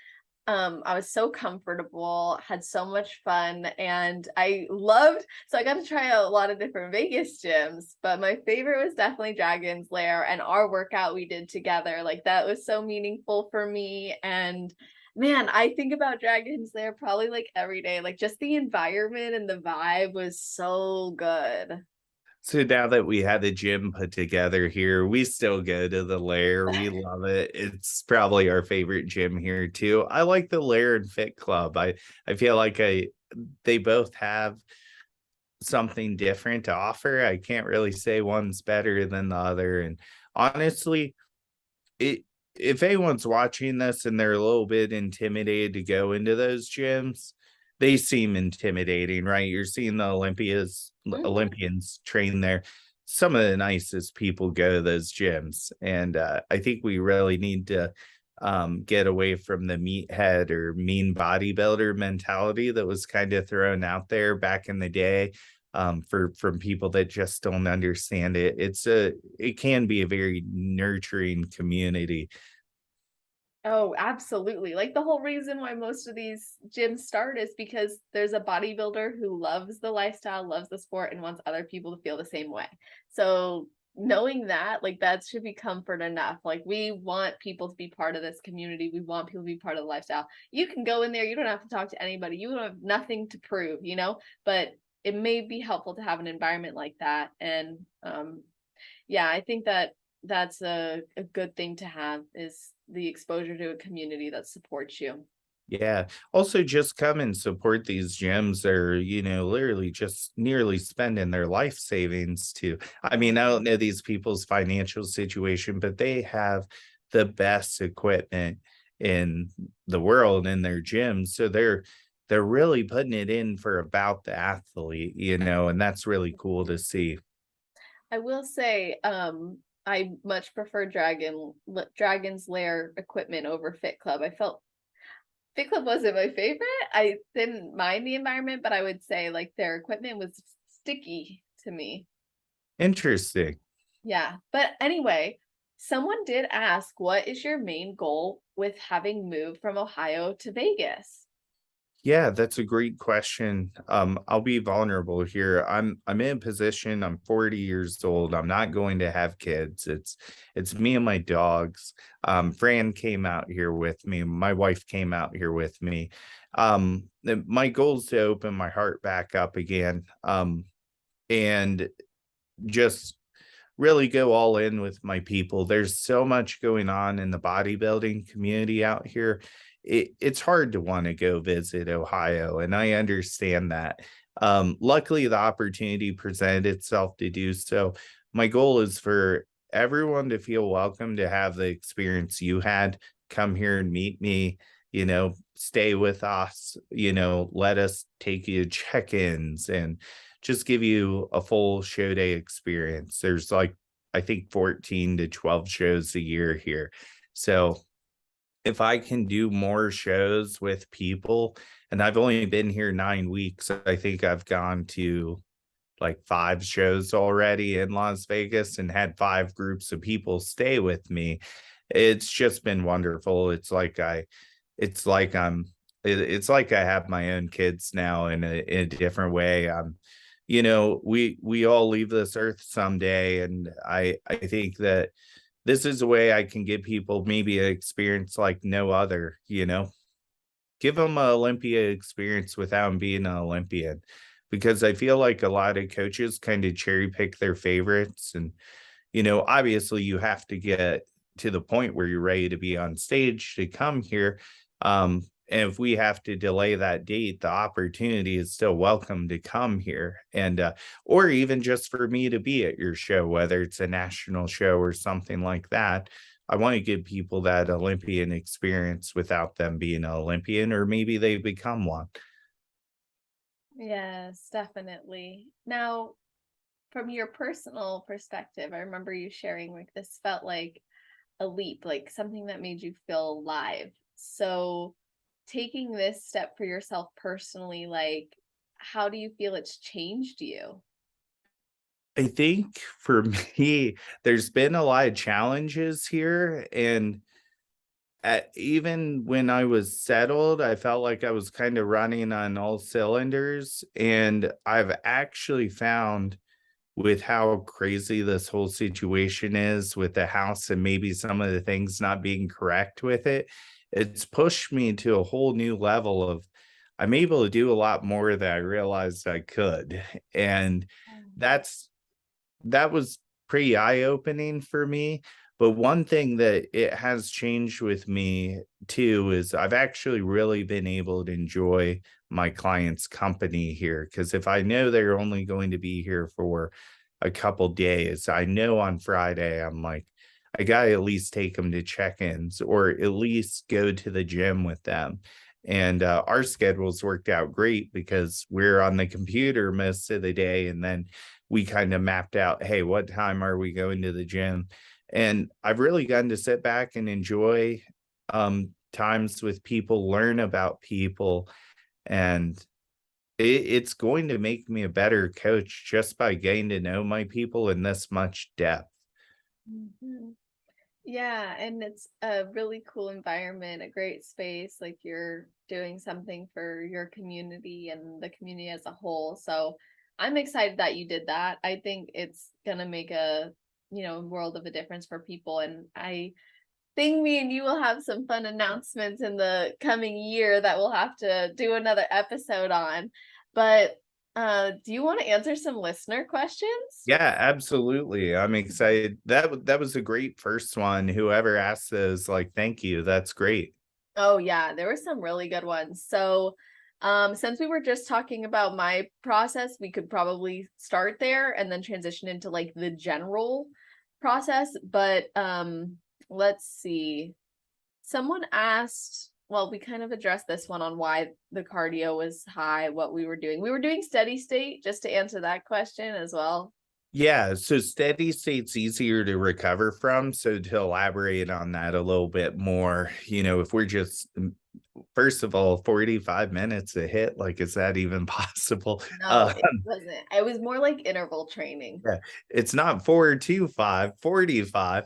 I was so comfortable, had so much fun, and I got to try a lot of different Vegas gyms, but my favorite was definitely Dragon's Lair, and our workout we did together. Like that was so meaningful for me. And man, I think about Dragon's Lair probably like every day. Like just the environment and the vibe was so good. So now that we had the gym put together here, we still go to the Lair. We love it. It's probably our favorite gym here too. I like the Lair and Fit Club. I feel like they both have something different to offer. I can't really say one's better than the other. And honestly, if anyone's watching this and they're a little bit intimidated to go into those gyms, they seem intimidating, right? You're seeing the Olympians train there. Some of the nicest people go to those gyms. And I think we really need to get away from the meathead or mean bodybuilder mentality that was kind of thrown out there back in the day, from people that just don't understand it. It can be a very nurturing community. Oh, absolutely. Like the whole reason why most of these gyms start is because there's a bodybuilder who loves the lifestyle, loves the sport, and wants other people to feel the same way. So knowing that, like that should be comfort enough. Like we want people to be part of this community. We want people to be part of the lifestyle. You can go in there, you don't have to talk to anybody. You have nothing to prove, but it may be helpful to have an environment like that. And yeah, I think that's a good thing to have, is the exposure to a community that supports you. Yeah. Also, just come and support these gyms. They're, literally just nearly spending their life savings to. I mean, I don't know these people's financial situation, but they have the best equipment in the world in their gyms. So they're really putting it in for about the athlete, and that's really cool to see. I will say, I much prefer Dragon's Lair equipment over Fit Club. I felt Fit Club wasn't my favorite. I didn't mind the environment, but I would say like their equipment was sticky to me. Interesting. Yeah. But anyway, someone did ask, what is your main goal with having moved from Ohio to Vegas? Yeah, that's a great question. I'll be vulnerable here. I'm in a position, I'm 40 years old. I'm not going to have kids. It's me and my dogs. Fran came out here with me. My wife came out here with me. My goal is to open my heart back up again. And just really go all in with my people. There's so much going on in the bodybuilding community out here. It's hard to want to go visit Ohio, and I understand that. Luckily, the opportunity presented itself to do so. My goal is for everyone to feel welcome to have the experience you had. Come here and meet me, stay with us, let us take you to check-ins and just give you a full show day experience. There's like, I think 14 to 12 shows a year here. So if I can do more shows with people, and I've only been here 9 weeks, I think I've gone to like 5 shows already in Las Vegas and had 5 groups of people stay with me. It's just been wonderful. It's like it's like I have my own kids now in a different way. We all leave this earth someday, and I think that this is a way I can give people maybe an experience like no other. Give them an Olympia experience without being an Olympian, because I feel like a lot of coaches kind of cherry pick their favorites. And obviously you have to get to the point where you're ready to be on stage to come here. And if we have to delay that date, the opportunity is still welcome to come here, and or even just for me to be at your show, whether it's a national show or something like that. I want to give people that Olympian experience without them being an Olympian, or maybe they become one. Yes, definitely. Now, from your personal perspective, I remember you sharing like this felt like a leap, like something that made you feel alive. So, taking this step for yourself personally, like, how do you feel it's changed you? I think for me, there's been a lot of challenges here, and even when I was settled, I felt like I was kind of running on all cylinders. And I've actually found, with how crazy this whole situation is with the house and maybe some of the things not being correct with it, it's pushed me to a whole new level of I'm able to do a lot more than I realized I could. And that's that was pretty eye-opening for me. But one thing that it has changed with me too is I've actually really been able to enjoy my clients' company here. Because if I know they're only going to be here for a couple days, I know on Friday I'm like, I gotta at least take them to check-ins or at least go to the gym with them. And our schedules worked out great because we're on the computer most of the day, and then we kind of mapped out, hey, what time are we going to the gym? And I've really gotten to sit back and enjoy times with people, learn about people, and it's going to make me a better coach just by getting to know my people in this much depth. Mhm. Yeah, and it's a really cool environment, a great space. Like you're doing something for your community and the community as a whole. So I'm excited that you did that. I think it's gonna make a, world of a difference for people. And I think me and you will have some fun announcements in the coming year that we'll have to do another episode on. But do you want to answer some listener questions? Yeah, absolutely. I'm excited. That was a great first one. Whoever asked those, like, thank you. That's great. Oh yeah, there were some really good ones. So, since we were just talking about my process, we could probably start there and then transition into like the general process. But let's see. Someone asked, well, we kind of addressed this one on why the cardio was high, what we were doing. We were doing steady state, just to answer that question as well. Yeah, so steady state's easier to recover from. So to elaborate on that a little bit more, if we're just first of all, 45 minutes a hit, like, is that even possible? No, it wasn't. I was more like interval training. Yeah, it's not 425, 45.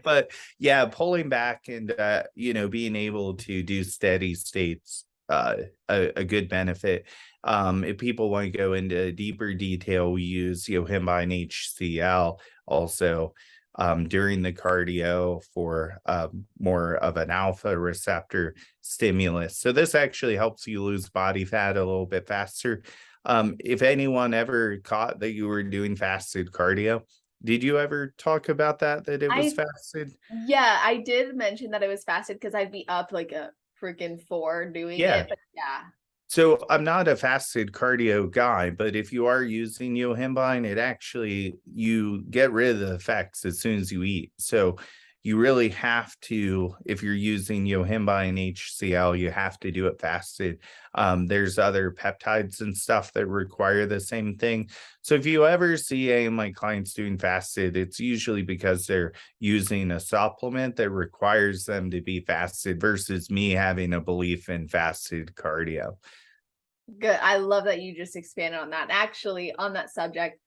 But yeah, pulling back and being able to do steady states, a good benefit. If people want to go into deeper detail, we use Yohimbine HDL also during the cardio for more of an alpha receptor stimulus. So this actually helps you lose body fat a little bit faster. If anyone ever caught that you were doing fasted cardio, did you ever talk about that it was I fasted? Yeah, I did mention that it was fasted because I'd be up like a freaking 4 doing Yeah. it, but yeah. So I'm not a fasted cardio guy, but if you are using Yohimbine, it actually you get rid of the effects as soon as you eat. So you really have to, if you're using Yohimbine HCl, you have to do it fasted. There's other peptides and stuff that require the same thing. So if you ever see any of my clients doing fasted, it's usually because they're using a supplement that requires them to be fasted versus me having a belief in fasted cardio. Good. I love that you just expanded on that. Actually, on that subject,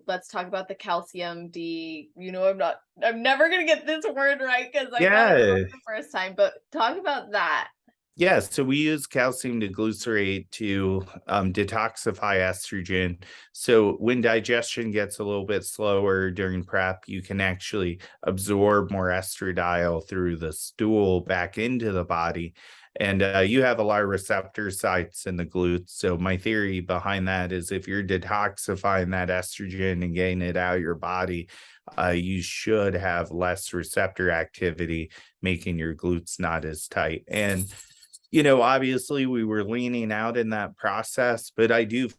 let's talk about the calcium D. I'm never gonna get this word right because I got it wrong Yeah. the first time, but talk about that. Yeah, so we use calcium d-glucarate to detoxify estrogen. So when digestion gets a little bit slower during prep, you can actually absorb more estradiol through the stool back into the body. And you have a lot of receptor sites in the glutes. So my theory behind that is if you're detoxifying that estrogen and getting it out of your body, you should have less receptor activity, making your glutes not as tight. And obviously we were leaning out in that process, but I do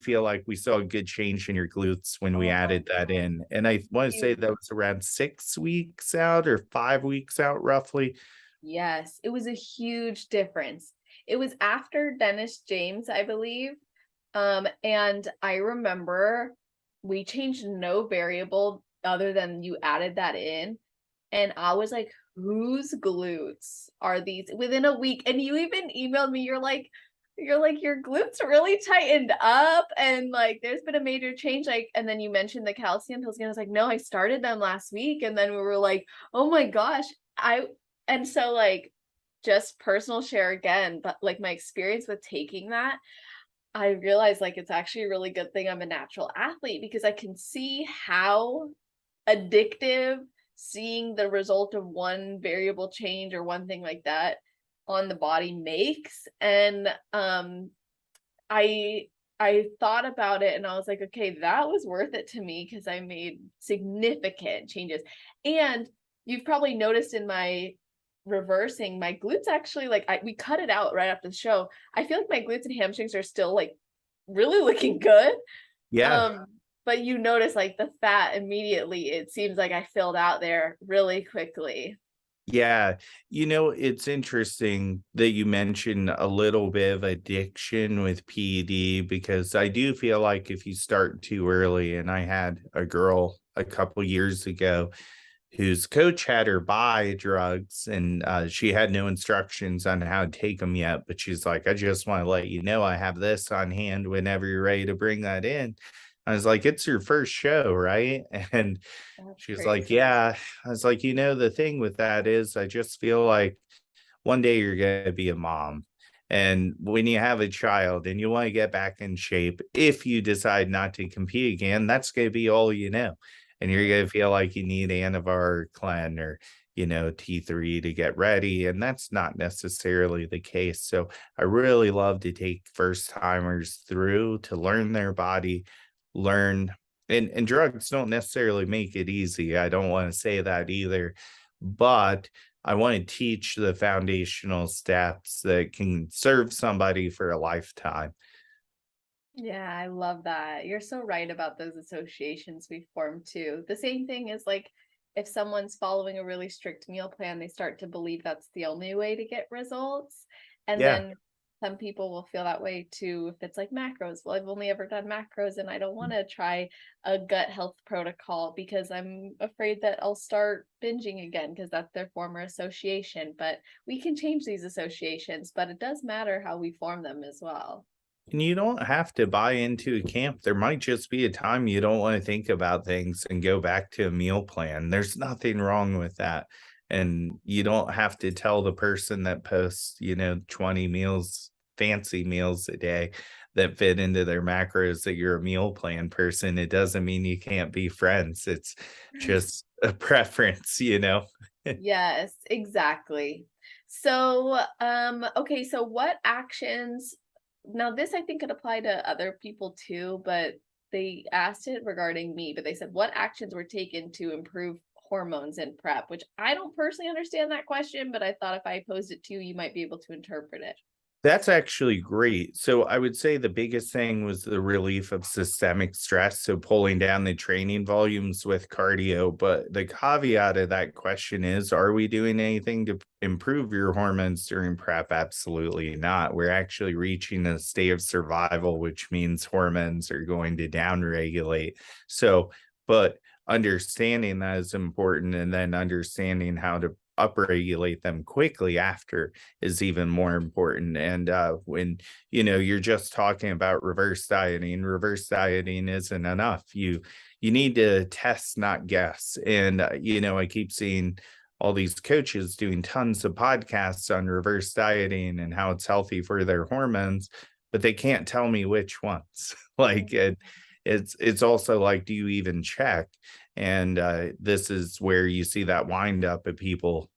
feel like we saw a good change in your glutes when we Oh my added that God. in. And I want to say You that was around 6 weeks out or 5 weeks out, roughly. Yes, it was a huge difference. It was after Dennis James, I believe. And I remember we changed no variable other than you added that in. And I was like, whose glutes are these within a week? And you even emailed me, you're like, your glutes really tightened up and like there's been a major change. Like, and then you mentioned the calcium pills again. I was like, no, I started them last week. And then we were like, oh my gosh. And so like just personal share again, but like my experience with taking that, I realized like it's actually a really good thing I'm a natural athlete because I can see how addictive seeing the result of one variable change or one thing like that on the body makes. And I I thought about it and I was like, okay, that was worth it to me because I made significant changes. And you've probably noticed in my reversing, my glutes actually like we cut it out right after the show. I feel like my glutes and hamstrings are still like really looking good. Yeah. Um, but you notice like the fat immediately, it seems like I filled out there really quickly. Yeah. It's interesting that you mentioned a little bit of addiction with PED because I do feel like if you start too early, and I had a girl a couple years ago whose coach had her buy drugs and she had no instructions on how to take them yet. But she's like, I just want to let you know I have this on hand whenever you're ready to bring that in. I was like, it's your first show, right? And That's she was like, crazy. yeah. I was like, the thing with that is I just feel like one day you're going to be a mom. And when you have a child and you want to get back in shape, if you decide not to compete again, that's going to be all you know. And you're going to feel like you need Anavar, Clen, or, T3 to get ready. And that's not necessarily the case. So I really love to take first timers through to learn their body, learn. And drugs don't necessarily make it easy. I don't want to say that either. But I want to teach the foundational steps that can serve somebody for a lifetime. Yeah, I love that. You're so right about those associations we form too. The same thing is like if someone's following a really strict meal plan, they start to believe that's the only way to get results. And Yeah. then some people will feel that way too if it's like macros. Well, I've only ever done macros and I don't want to try a gut health protocol because I'm afraid that I'll start binging again because that's their former association. But we can change these associations, but it does matter how we form them as well. And you don't have to buy into a camp. There might just be a time you don't want to think about things and go back to a meal plan. There's nothing wrong with that. And you don't have to tell the person that posts, 20 meals, fancy meals a day that fit into their macros that you're a meal plan person. It doesn't mean you can't be friends. It's just a preference. Yes, exactly. So, okay, so what actions, now this I think could apply to other people too, but they asked it regarding me, but they said what actions were taken to improve hormones in prep, which I don't personally understand that question, but I thought if I posed it to you, you might be able to interpret it. That's actually great. So I would say the biggest thing was the relief of systemic stress. So pulling down the training volumes with cardio. But the caveat of that question is, are we doing anything to improve your hormones during prep? Absolutely not. We're actually reaching a state of survival, which means hormones are going to downregulate. So, but understanding that is important, and then understanding how to upregulate them quickly after is even more important. And when you're just talking about reverse dieting isn't enough. You need to test, not guess. And I keep seeing all these coaches doing tons of podcasts on reverse dieting and how it's healthy for their hormones, but they can't tell me which ones. Like it's also like, do you even check? And this is where you see that wind up of people,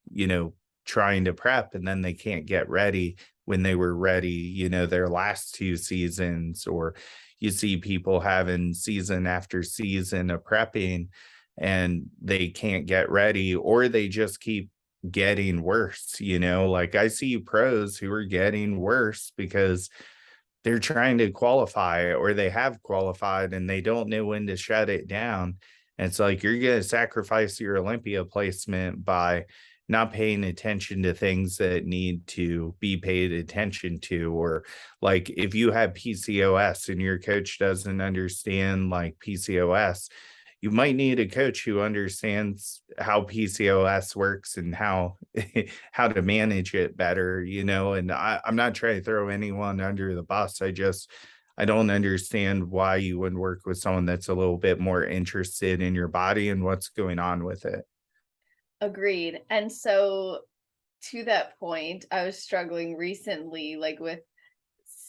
trying to prep and then they can't get ready when they were ready, their last 2 seasons, or you see people having season after season of prepping and they can't get ready, or they just keep getting worse. Like I see pros who are getting worse because they're trying to qualify, or they have qualified and they don't know when to shut it down. And it's like you're going to sacrifice your Olympia placement by not paying attention to things that need to be paid attention to. Or like if you have PCOS and your coach doesn't understand like PCOS, you might need a coach who understands how PCOS works and how how to manage it better, and I'm not trying to throw anyone under the bus. I don't understand why you wouldn't work with someone that's a little bit more interested in your body and what's going on with it. Agreed. And so to that point, I was struggling recently, like with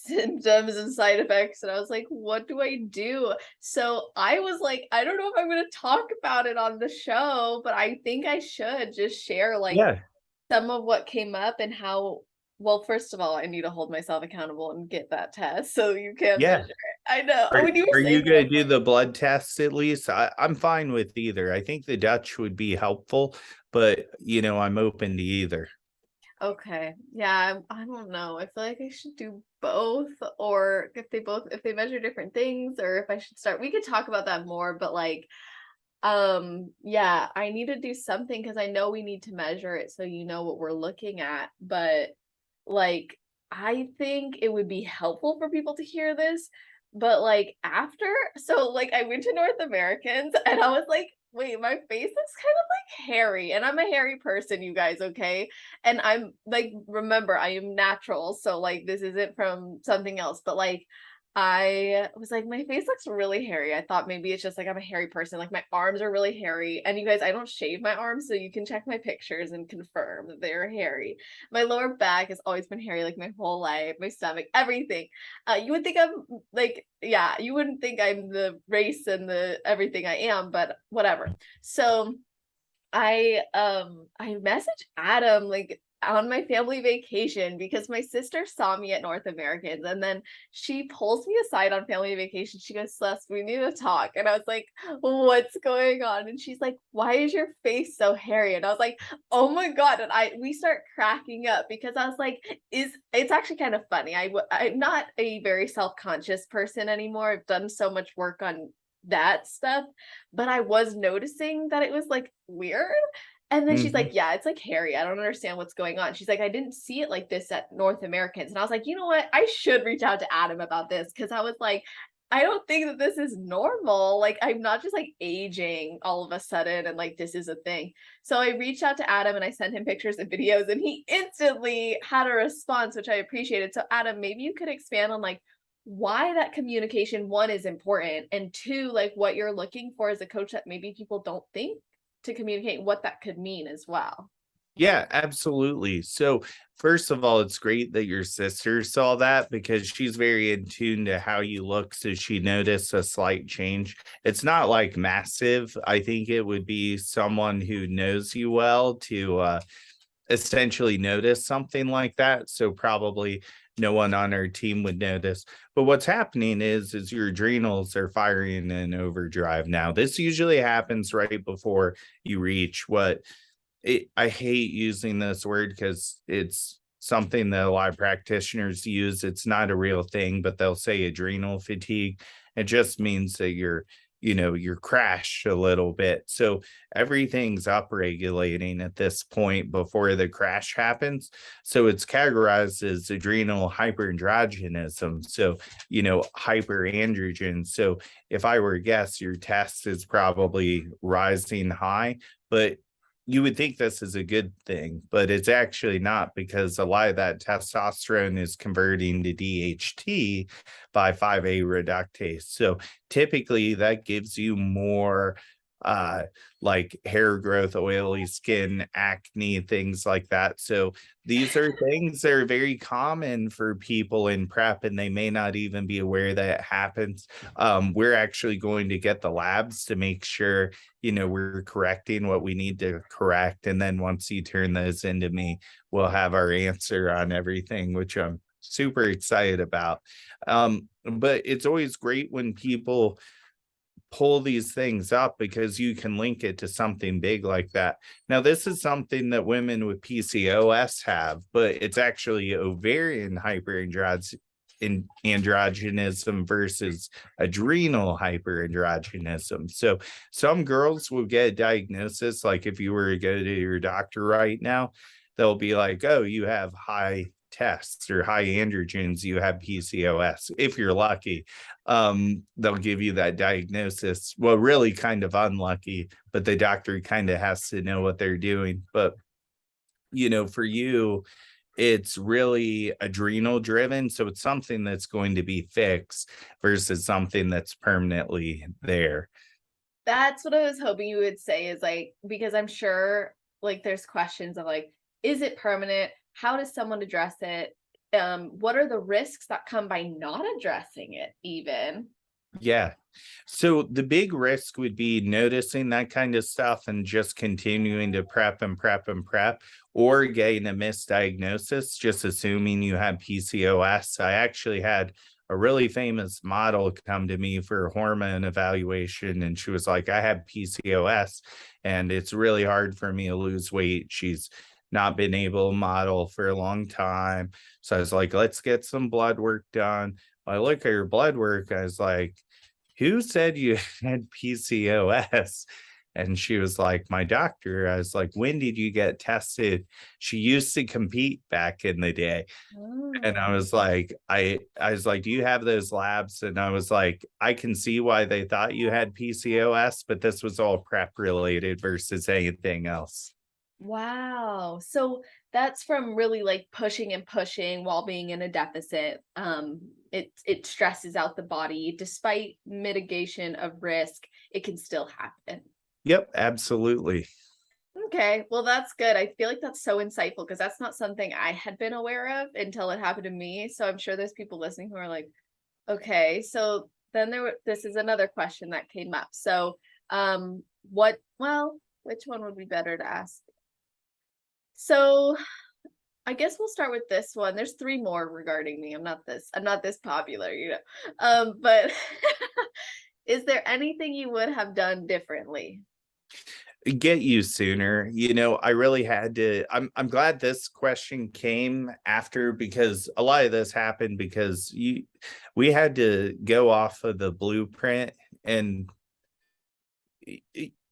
symptoms and side effects, and I was like, what do I do? So I was like, I don't know if I'm going to talk about it on the show, but I think I should just share like Yeah. some of what came up and how, well, first of all, I need to hold myself accountable and get that test so you can Yeah. measure it. I know. Are When you were are you saying gonna do the blood tests at least? I'm fine with either. I think the Dutch would be helpful, but I'm open to either. okay. Yeah, I don't know. I feel like I should do both, or if they measure different things, or if I should start. We could talk about that more, but like yeah, I need to do something because I know we need to measure it so you know what we're looking at. But like I think it would be helpful for people to hear this, but like after, so like I went to North Americans and I was like, wait, my face looks kind of like hairy, and I'm a hairy person, you guys, okay? And I'm like, remember, I am natural, so like this isn't from something else, but like I was like, my face looks really hairy. I thought maybe it's just like I'm a hairy person. Like my arms are really hairy. And you guys, I don't shave my arms, so you can check my pictures and confirm that they're hairy. My lower back has always been hairy, like my whole life, my stomach, everything. You would think I'm like, yeah, you wouldn't think I'm the race and the everything I am, but whatever. So I messaged Adam like on my family vacation because my sister saw me at North Americans, and then she pulls me aside on family vacation. She goes, Celeste, we need to talk. And I was like, what's going on? And she's like, why is your face so hairy? And I was like, oh my God. And we start cracking up because I was like, it's actually kind of funny. I'm not a very self-conscious person anymore. I've done so much work on that stuff, but I was noticing that it was like weird. And then she's Mhm. like, yeah, it's like hairy. I don't understand what's going on. She's like, I didn't see it like this at North Americans. And I was like, you know what? I should reach out to Adam about this because I was like, I don't think that this is normal. Like, I'm not just like aging all of a sudden and like this is a thing. So I reached out to Adam and I sent him pictures and videos and he instantly had a response, which I appreciated. So, Adam, maybe you could expand on like why that communication, one, is important, and two, like what you're looking for as a coach that maybe people don't think to communicate, what that could mean as well. Yeah, absolutely. So, first of all, it's great that your sister saw that because she's very in tune to how you look. So, she noticed a slight change. It's not like massive. I think it would be someone who knows you well to essentially notice something like that. So, probably no one on our team would notice. But what's happening is your adrenals are firing in overdrive now. This usually happens right before you reach what I hate using this word because it's something that a lot of practitioners use. It's not a real thing, but they'll say adrenal fatigue. It just means that you're crashed a little bit. So everything's upregulating at this point before the crash happens. So it's categorized as adrenal hyperandrogenism. So, hyperandrogen. So if I were to guess, your test is probably rising high, but you would think this is a good thing, but it's actually not because a lot of that testosterone is converting to DHT by 5A reductase. So typically that gives you more like hair growth, oily skin, acne, things like that. So these are things that are very common for people in prep, and they may not even be aware that it happens. We're actually going to get the labs to make sure we're correcting what we need to correct. And then once you turn those into me, we'll have our answer on everything, which I'm super excited about. But it's always great when people pull these things up because you can link it to something big like that. Now, this is something that women with PCOS have, but it's actually ovarian hyperandrogenism versus adrenal hyperandrogenism. So some girls will get a diagnosis, like if you were to go to your doctor right now, they'll be like, oh, you have high tests or high androgens, you have PCOS. If you're lucky, they'll give you that diagnosis. Well, really kind of unlucky, but the doctor kind of has to know what they're doing. But for you, it's really adrenal driven. So it's something that's going to be fixed versus something that's permanently there. That's what I was hoping you would say, is like, because I'm sure like there's questions of like, is it permanent? How does someone address it? What are the risks that come by not addressing it even? Yeah. So the big risk would be noticing that kind of stuff and just continuing to prep and prep and prep, or getting a misdiagnosis, just assuming you have PCOS. I actually had a really famous model come to me for a hormone evaluation, and she was like, I have PCOS and it's really hard for me to lose weight. She's not been able to model for a long time. So I was like, let's get some blood work done. I look at her blood work. I was like, who said you had PCOS? And she was like, my doctor. I was like, when did you get tested? She used to compete back in the day. And I Oh. was like, I was like, do you have those labs? And I was like, I can see why they thought you had PCOS, but this was all prep related versus anything else. Wow. So that's from really like pushing and pushing while being in a deficit. It stresses out the body. Despite mitigation of risk, it can still happen. Yep, absolutely. Okay, well that's good. I feel like that's so insightful because that's not something I had been aware of until it happened to me. So I'm sure there's people listening who are like, okay, so then this is another question that came up. So which one would be better to ask? So I guess we'll start with this one. There's three more regarding me. I'm not this popular, you know. But is there anything you would have done differently? Get you sooner. I really had to. I'm glad this question came after, because a lot of this happened because we had to go off of the blueprint, and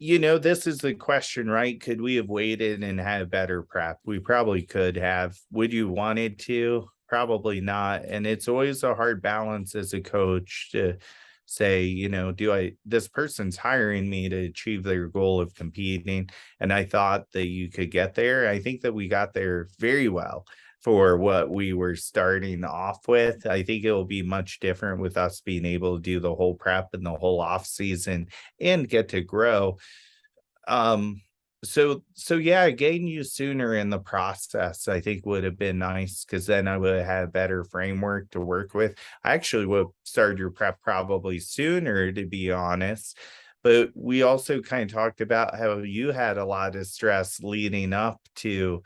This is the question, right? Could we have waited and had better prep? We probably could have. Would you wanted to? Probably not. And it's always a hard balance as a coach to say, this person's hiring me to achieve their goal of competing. And I thought that you could get there. I think that we got there very well for what we were starting off with. I think it will be much different with us being able to do the whole prep and the whole off season and get to grow. So yeah, getting you sooner in the process, I think would have been nice because then I would have had a better framework to work with. I actually would have started your prep probably sooner, to be honest. But we also kind of talked about how you had a lot of stress leading up to,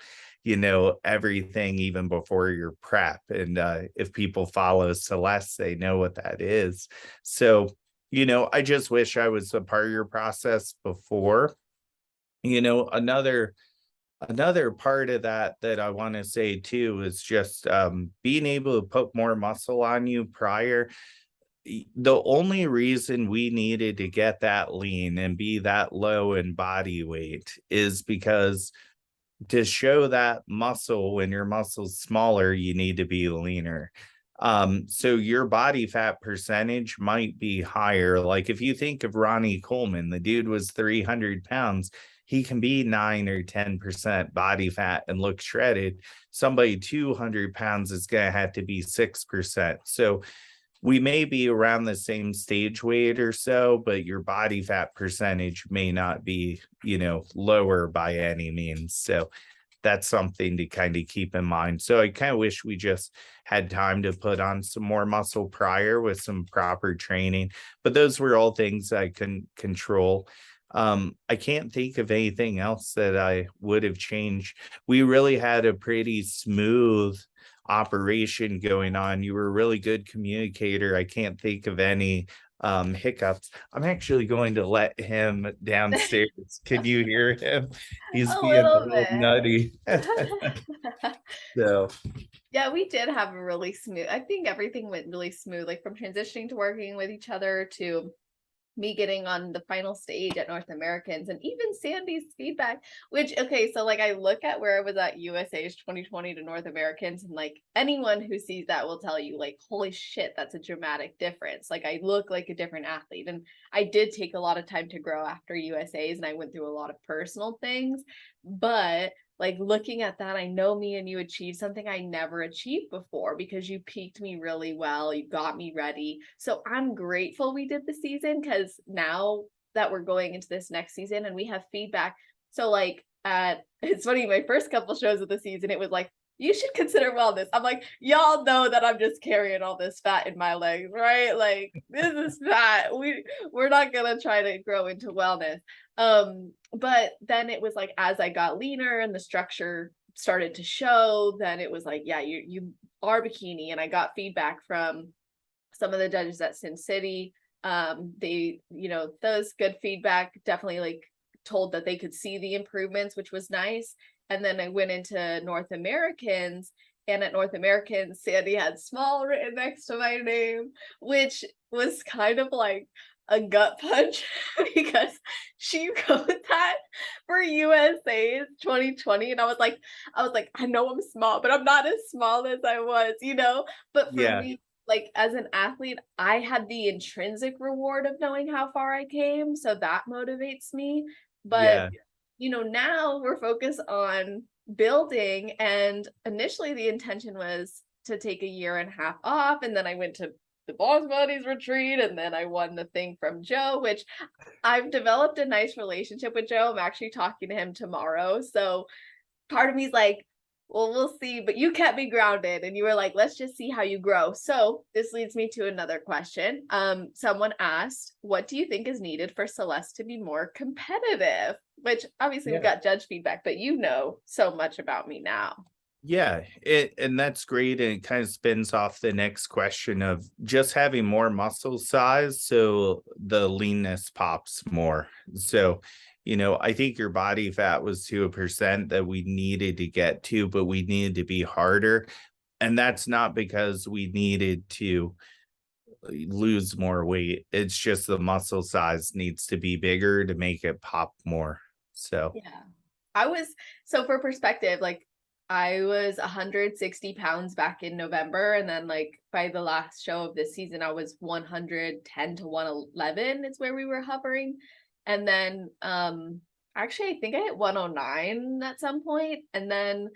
everything even before your prep. And if people follow Celeste, they know what that is. So, I just wish I was a part of your process before. Another part of that I want to say too is just being able to put more muscle on you prior. The only reason we needed to get that lean and be that low in body weight is because to show that muscle, when your muscle's smaller, you need to be leaner. So your body fat percentage might be higher. Like if you think of Ronnie Coleman, the dude was 300 pounds. He can be 9 or 10% body fat and look shredded. Somebody 200 pounds is going to have to be 6%. So we may be around the same stage weight or so, but your body fat percentage may not be, lower by any means. So that's something to kind of keep in mind. So I kind of wish we just had time to put on some more muscle prior with some proper training, but those were all things I couldn't control. I can't think of anything else that I would have changed. We really had a pretty smooth operation going on. You were a really good communicator. I can't think of any hiccups. I'm actually going to let him downstairs. Can you hear him? He's A being a little little nutty. bit. So Yeah, we did have a really smooth, I think everything went really smooth, like from transitioning to working with each other to me getting on the final stage at North Americans and even Sandy's feedback, which, okay, so like I look at where I was at USA's 2020 to North Americans, and like anyone who sees that will tell you, like, holy shit, that's a dramatic difference. Like I look like a different athlete. And I did take a lot of time to grow after USA's and I went through a lot of personal things. But like looking at that, I know me and you achieved something I never achieved before because you peaked me really well. You got me ready. So I'm grateful we did the season because now that we're going into this next season and we have feedback. So like it's funny, my first couple shows of the season, it was like, you should consider wellness. I'm like, y'all know that I'm just carrying all this fat in my legs, right? Like this is fat. We're not gonna try to grow into wellness. But then it was like as I got leaner and the structure started to show, then it was like, yeah, you are bikini. And I got feedback from some of the judges at Sin City. They, those good feedback definitely like told that they could see the improvements, which was nice. And then I went into North Americans, and at North Americans, Sandy had small written next to my name, which was kind of like a gut punch because she wrote that for USA's 2020. And I was like, I know I'm small, but I'm not as small as I was, But for yeah, me, like as an athlete, I had the intrinsic reward of knowing how far I came. So that motivates me. But yeah, now we're focused on building. And initially the intention was to take a year and a half off. And then I went to the Boss Buddies retreat. And then I won the thing from Joe, which I've developed a nice relationship with Joe. I'm actually talking to him tomorrow. So part of me is like, well, we'll see. But you kept me grounded and you were like, let's just see how you grow. So this leads me to another question. Someone asked, what do you think is needed for Celeste to be more competitive? Which obviously we've yeah. got judge feedback, but you know so much about me now. Yeah, and that's great. And it kind of spins off the next question of just having more muscle size so the leanness pops more. So, I think your body fat was to a percent that we needed to get to, but we needed to be harder. And that's not because we needed to lose more weight. It's just the muscle size needs to be bigger to make it pop more. So Yeah. I was so for perspective, like I was 160 pounds back in November, and then like by the last show of this season, I was 110 to 111 is where we were hovering. And then actually I think I hit 109 at some point, and then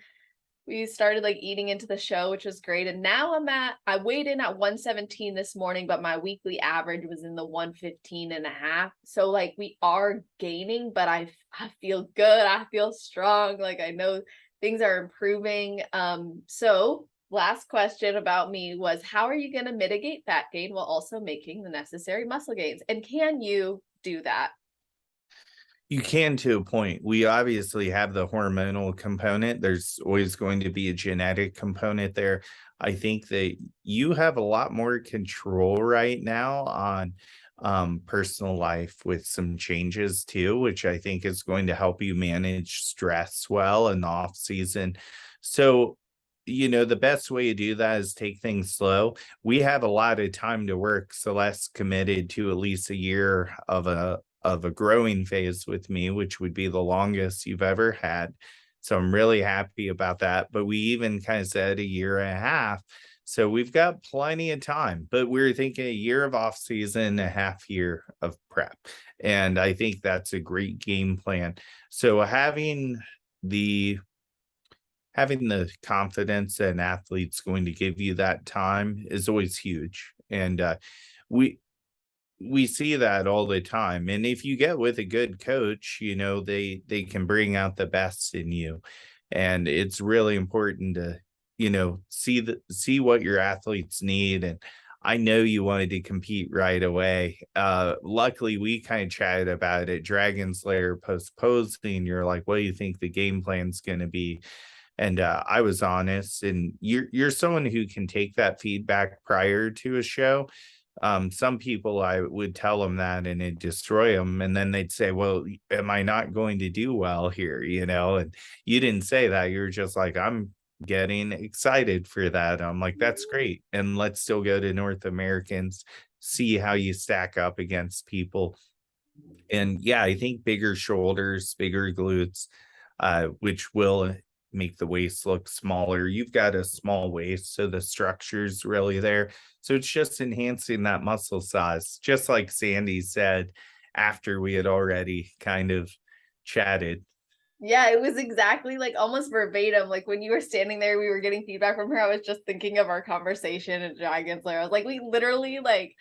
we started like eating into the show, which was great. And now I weighed in at 117 this morning, but my weekly average was in the 115 and a half. So like we are gaining, but I feel good. I feel strong. Like I know things are improving. So last question about me was, how are you going to mitigate fat gain while also making the necessary muscle gains? And can you do that? you can to a point. We obviously have the hormonal component. There's always going to be a genetic component there. I think that you have a lot more control right now on personal life with some changes too, which I think is going to help you manage stress well in the off season. So, the best way to do that is take things slow. We have a lot of time to work. Celeste committed to at least a year of a growing phase with me, which would be the longest you've ever had. So I'm really happy about that. But we even kind of said a year and a half. So we've got plenty of time, but we're thinking a year of off season, a half year of prep. And I think that's a great game plan. So the having the confidence that an athlete's going to give you that time is always huge. And we we see that all the time. And if you get with a good coach, they can bring out the best in you. And it's really important to, see what your athletes need. And I know you wanted to compete right away. Luckily we kind of chatted about it. Dragon Slayer post-posing, you're like, what do you think the game plan's gonna be? And I was honest, and you're someone who can take that feedback prior to a show. Some people, I would tell them that and it'd destroy them, and then they'd say, well, am I not going to do well here? And you didn't say that. You're just like, I'm getting excited for that. I'm like, that's great, and let's still go to North Americans, see how you stack up against people. And yeah, I think bigger shoulders, bigger glutes, which will make the waist look smaller. You've got a small waist, so the structure's really there. So it's just enhancing that muscle size, just like Sandy said after we had already kind of chatted. Yeah, it was exactly like almost verbatim. Like when you were standing there, we were getting feedback from her. I was just thinking of our conversation at Dragon Slayer. I was like, we literally like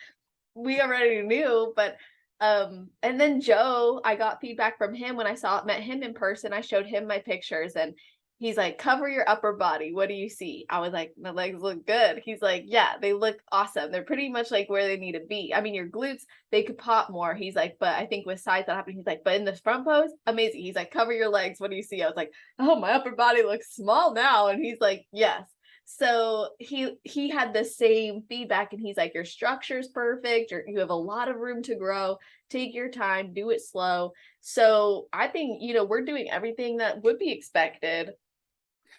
we already knew, but and then Joe, I got feedback from him when I met him in person. I showed him my pictures and he's like, cover your upper body. What do you see? I was like, my legs look good. He's like, yeah, they look awesome. They're pretty much like where they need to be. I mean, your glutes, they could pop more. He's like, but I think with size that happened. He's like, but in the front pose, amazing. He's like, cover your legs. What do you see? I was like, oh, my upper body looks small now. And he's like, yes. So he had the same feedback and he's like, your structure's perfect. You have a lot of room to grow. Take your time, do it slow. So I think, we're doing everything that would be expected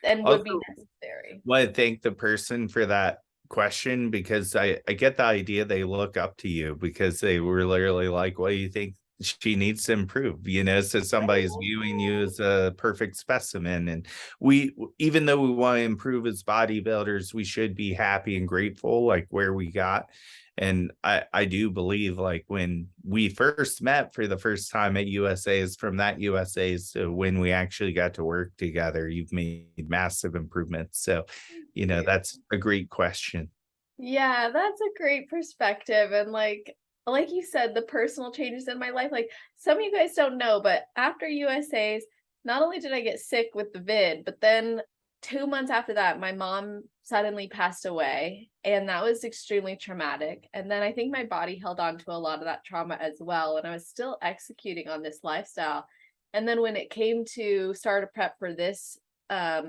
and would be Also, necessary. want to thank the person for that question, because I get the idea they look up to you because they were literally like, what do you think she needs to improve? So somebody's viewing you as a perfect specimen. And even though we want to improve as bodybuilders, we should be happy and grateful, like where we got. And I do believe, like, when we first met for the first time at USA's, from that USA's to when we actually got to work together, you've made massive improvements. So, Yeah. that's a great question. Yeah, that's a great perspective. And like you said, the personal changes in my life, like some of you guys don't know, but after USA's, not only did I get sick with the vid, but then 2 months after that, my mom suddenly passed away, and that was extremely traumatic. And then I think my body held on to a lot of that trauma as well, and I was still executing on this lifestyle. And then when it came to start a prep for this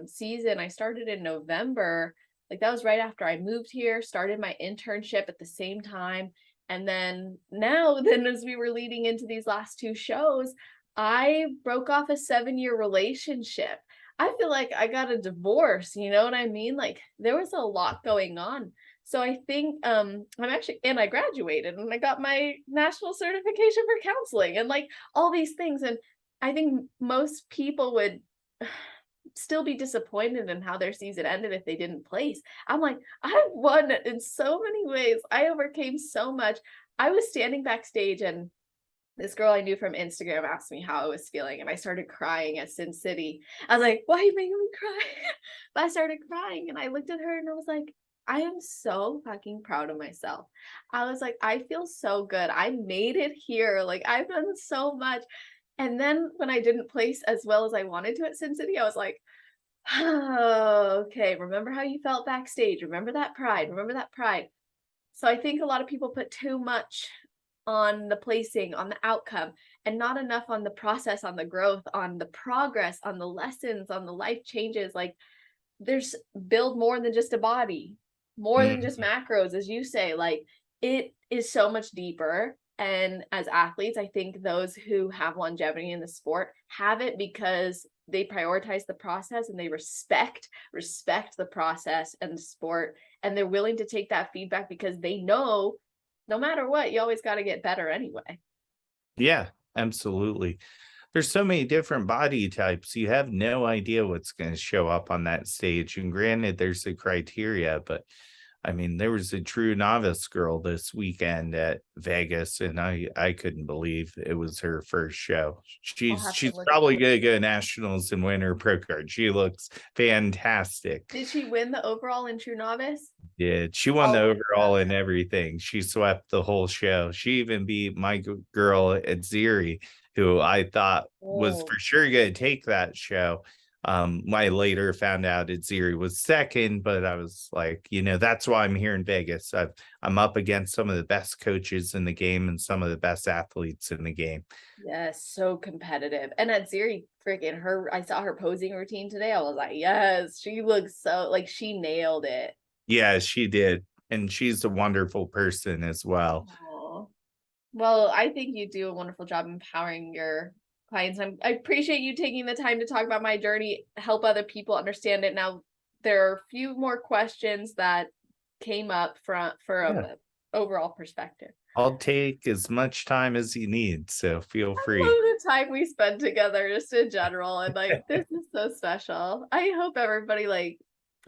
season, I started in November. Like that was right after I moved here, started my internship at the same time. And then then as we were leading into these last two shows, I broke off a 7-year relationship. I feel like I got a divorce, you know what I mean? Like there was a lot going on. So I think I graduated and I got my national certification for counseling and like all these things. And I think most people would still be disappointed in how their season ended if they didn't place. I'm like, I won in so many ways. I overcame so much. I was standing backstage and this girl I knew from Instagram asked me how I was feeling, and I started crying at Sin City. I was like, why are you making me cry? But I started crying and I looked at her and I was like, I am so fucking proud of myself. I was like, I feel so good. I made it here. Like, I've done so much. And then when I didn't place as well as I wanted to at Sin City, I was like, oh, okay, remember how you felt backstage? Remember that pride? Remember that pride? So I think a lot of people put too much on the placing, on the outcome, and not enough on the process, on the growth, on the progress, on the lessons, on the life changes. Like there's build more than just a body, more than just macros, as you say. Like it is so much deeper. And as athletes, I think those who have longevity in the sport have it because they prioritize the process and they respect the process and the sport, and they're willing to take that feedback because they know no matter what, you always got to get better anyway. Yeah, absolutely. There's so many different body types. You have no idea what's going to show up on that stage. And granted, there's a criteria, but I mean, there was a true novice girl this weekend at Vegas, and I couldn't believe it was her first show. She's probably gonna go nationals and win her pro card. She looks fantastic. Did she win the overall in true novice? Did she won the overall and everything? She swept the whole show. She even beat my girl at Ziri, who I thought was for sure going to take that show. I later found out Ziri was second, but I was like, that's why I'm here in Vegas. I'm up against some of the best coaches in the game and some of the best athletes in the game. Yes, so competitive. And at Ziri, freaking I saw her posing routine today. I was like, yes, she looks so like she nailed it. Yeah, she did. And she's a wonderful person as well. Aww. Well, I think you do a wonderful job empowering your clients. I appreciate you taking the time to talk about my journey, help other people understand it. Now, there are a few more questions that came up for an overall perspective. I'll take as much time as you need, so feel free. I love the time we spend together, just in general, and like this is so special. I hope everybody like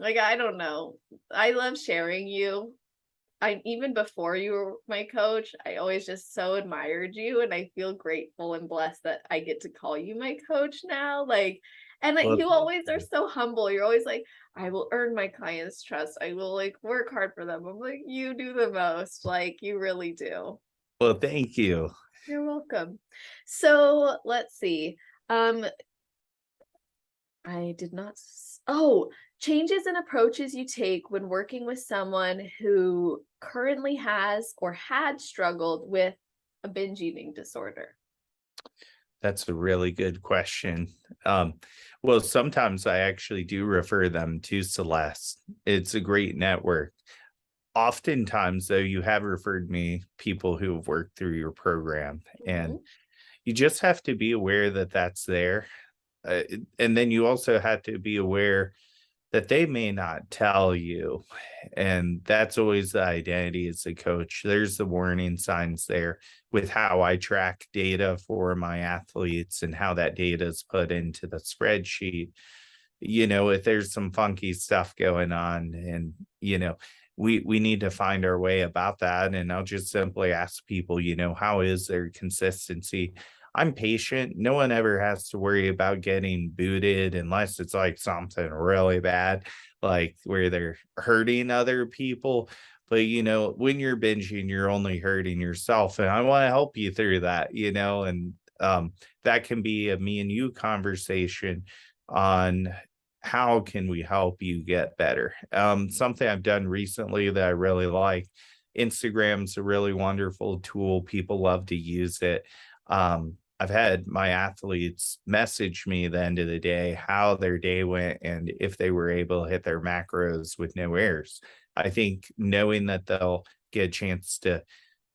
I don't know. I love sharing you. Even before you were my coach, I always just so admired you, and I feel grateful and blessed that I get to call you my coach now. Like, and like you always are so humble. You're always like, I will earn my clients' trust. I will like work hard for them. I'm like, you do the most. Like, you really do. Well, thank you. You're welcome. So let's see. I did not. Oh, changes in approaches you take when working with someone who currently has or had struggled with a binge eating disorder. That's a really good question. Well, sometimes I actually do refer them to Celeste. It's a great network. Oftentimes, though, you have referred me people who have worked through your program, and you just have to be aware that that's there. And then you also have to be aware that they may not tell you. And that's always the identity as a coach. There's the warning signs there with how I track data for my athletes and how that data is put into the spreadsheet. If there's some funky stuff going on, and, we need to find our way about that. And I'll just simply ask people, how is their consistency? I'm patient. No one ever has to worry about getting booted unless it's like something really bad, like where they're hurting other people. But, when you're binging, you're only hurting yourself. And I want to help you through that, and that can be a me and you conversation on how can we help you get better. Something I've done recently that I really like, Instagram's a really wonderful tool. People love to use it. I've had my athletes message me the end of the day how their day went and if they were able to hit their macros with no errors. I think knowing that they'll get a chance to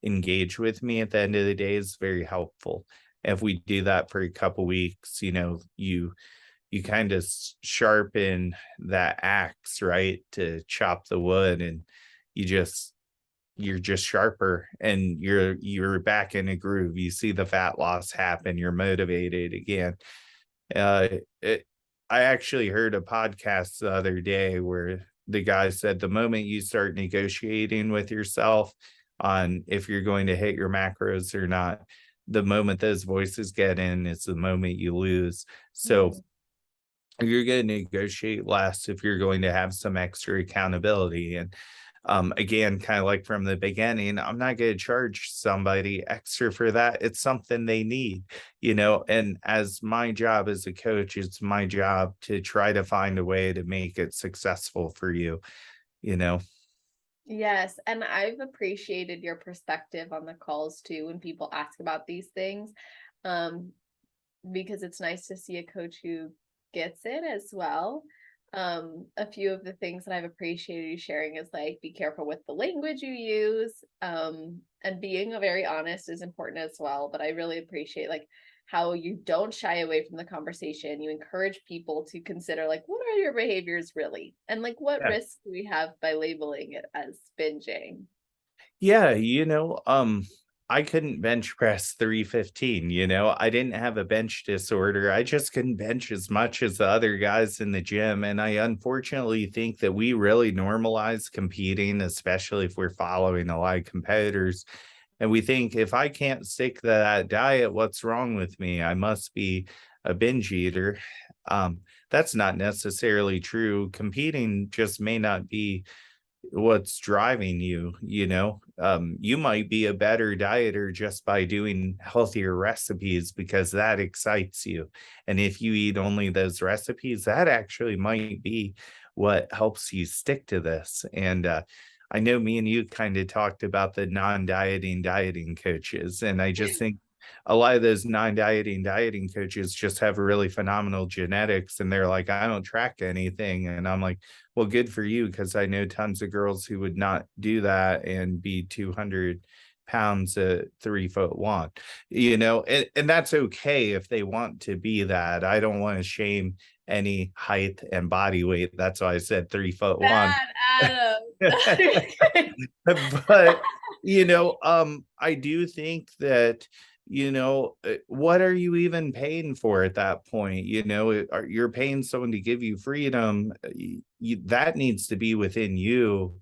engage with me at the end of the day is very helpful. If we do that for a couple weeks, you kind of sharpen that axe, right, to chop the wood. And you're just sharper, and you're back in a groove. You see the fat loss happen, you're motivated again. uh it, I actually heard a podcast the other day where the guy said the moment you start negotiating with yourself on if you're going to hit your macros or not, the moment those voices get in, it's the moment you lose. So you're going to negotiate less if you're going to have some extra accountability. And again, kind of like from the beginning, I'm not going to charge somebody extra for that. It's something they need, and as my job as a coach, it's my job to try to find a way to make it successful for you, you know. Yes, and I've appreciated your perspective on the calls too when people ask about these things, um, because it's nice to see a coach who gets it as well. A few of the things that I've appreciated you sharing is like, be careful with the language you use, and being very honest is important as well. But I really appreciate like how you don't shy away from the conversation. You encourage people to consider like, what are your behaviors really? And like, what Yeah. risks do we have by labeling it as binging? Yeah, I couldn't bench press 315, I didn't have a bench disorder. I just couldn't bench as much as the other guys in the gym. And I unfortunately think that we really normalize competing, especially if we're following a lot of competitors. And we think if I can't stick to that diet, what's wrong with me? I must be a binge eater. That's not necessarily true. Competing just may not be what's driving you. You might be a better dieter just by doing healthier recipes because that excites you, and if you eat only those recipes, that actually might be what helps you stick to this. And I know me and you kind of talked about the non-dieting dieting coaches, and I just think a lot of those non-dieting dieting coaches just have really phenomenal genetics, and they're like, I don't track anything, and I'm like, well, good for you, because I know tons of girls who would not do that and be 200 pounds at 3 foot one, and that's okay if they want to be that. I don't want to shame any height and body weight. That's why I said 3 foot one. Bad Adam. But I do think that what are you even paying for at that point? You're paying someone to give you freedom. That needs to be within you,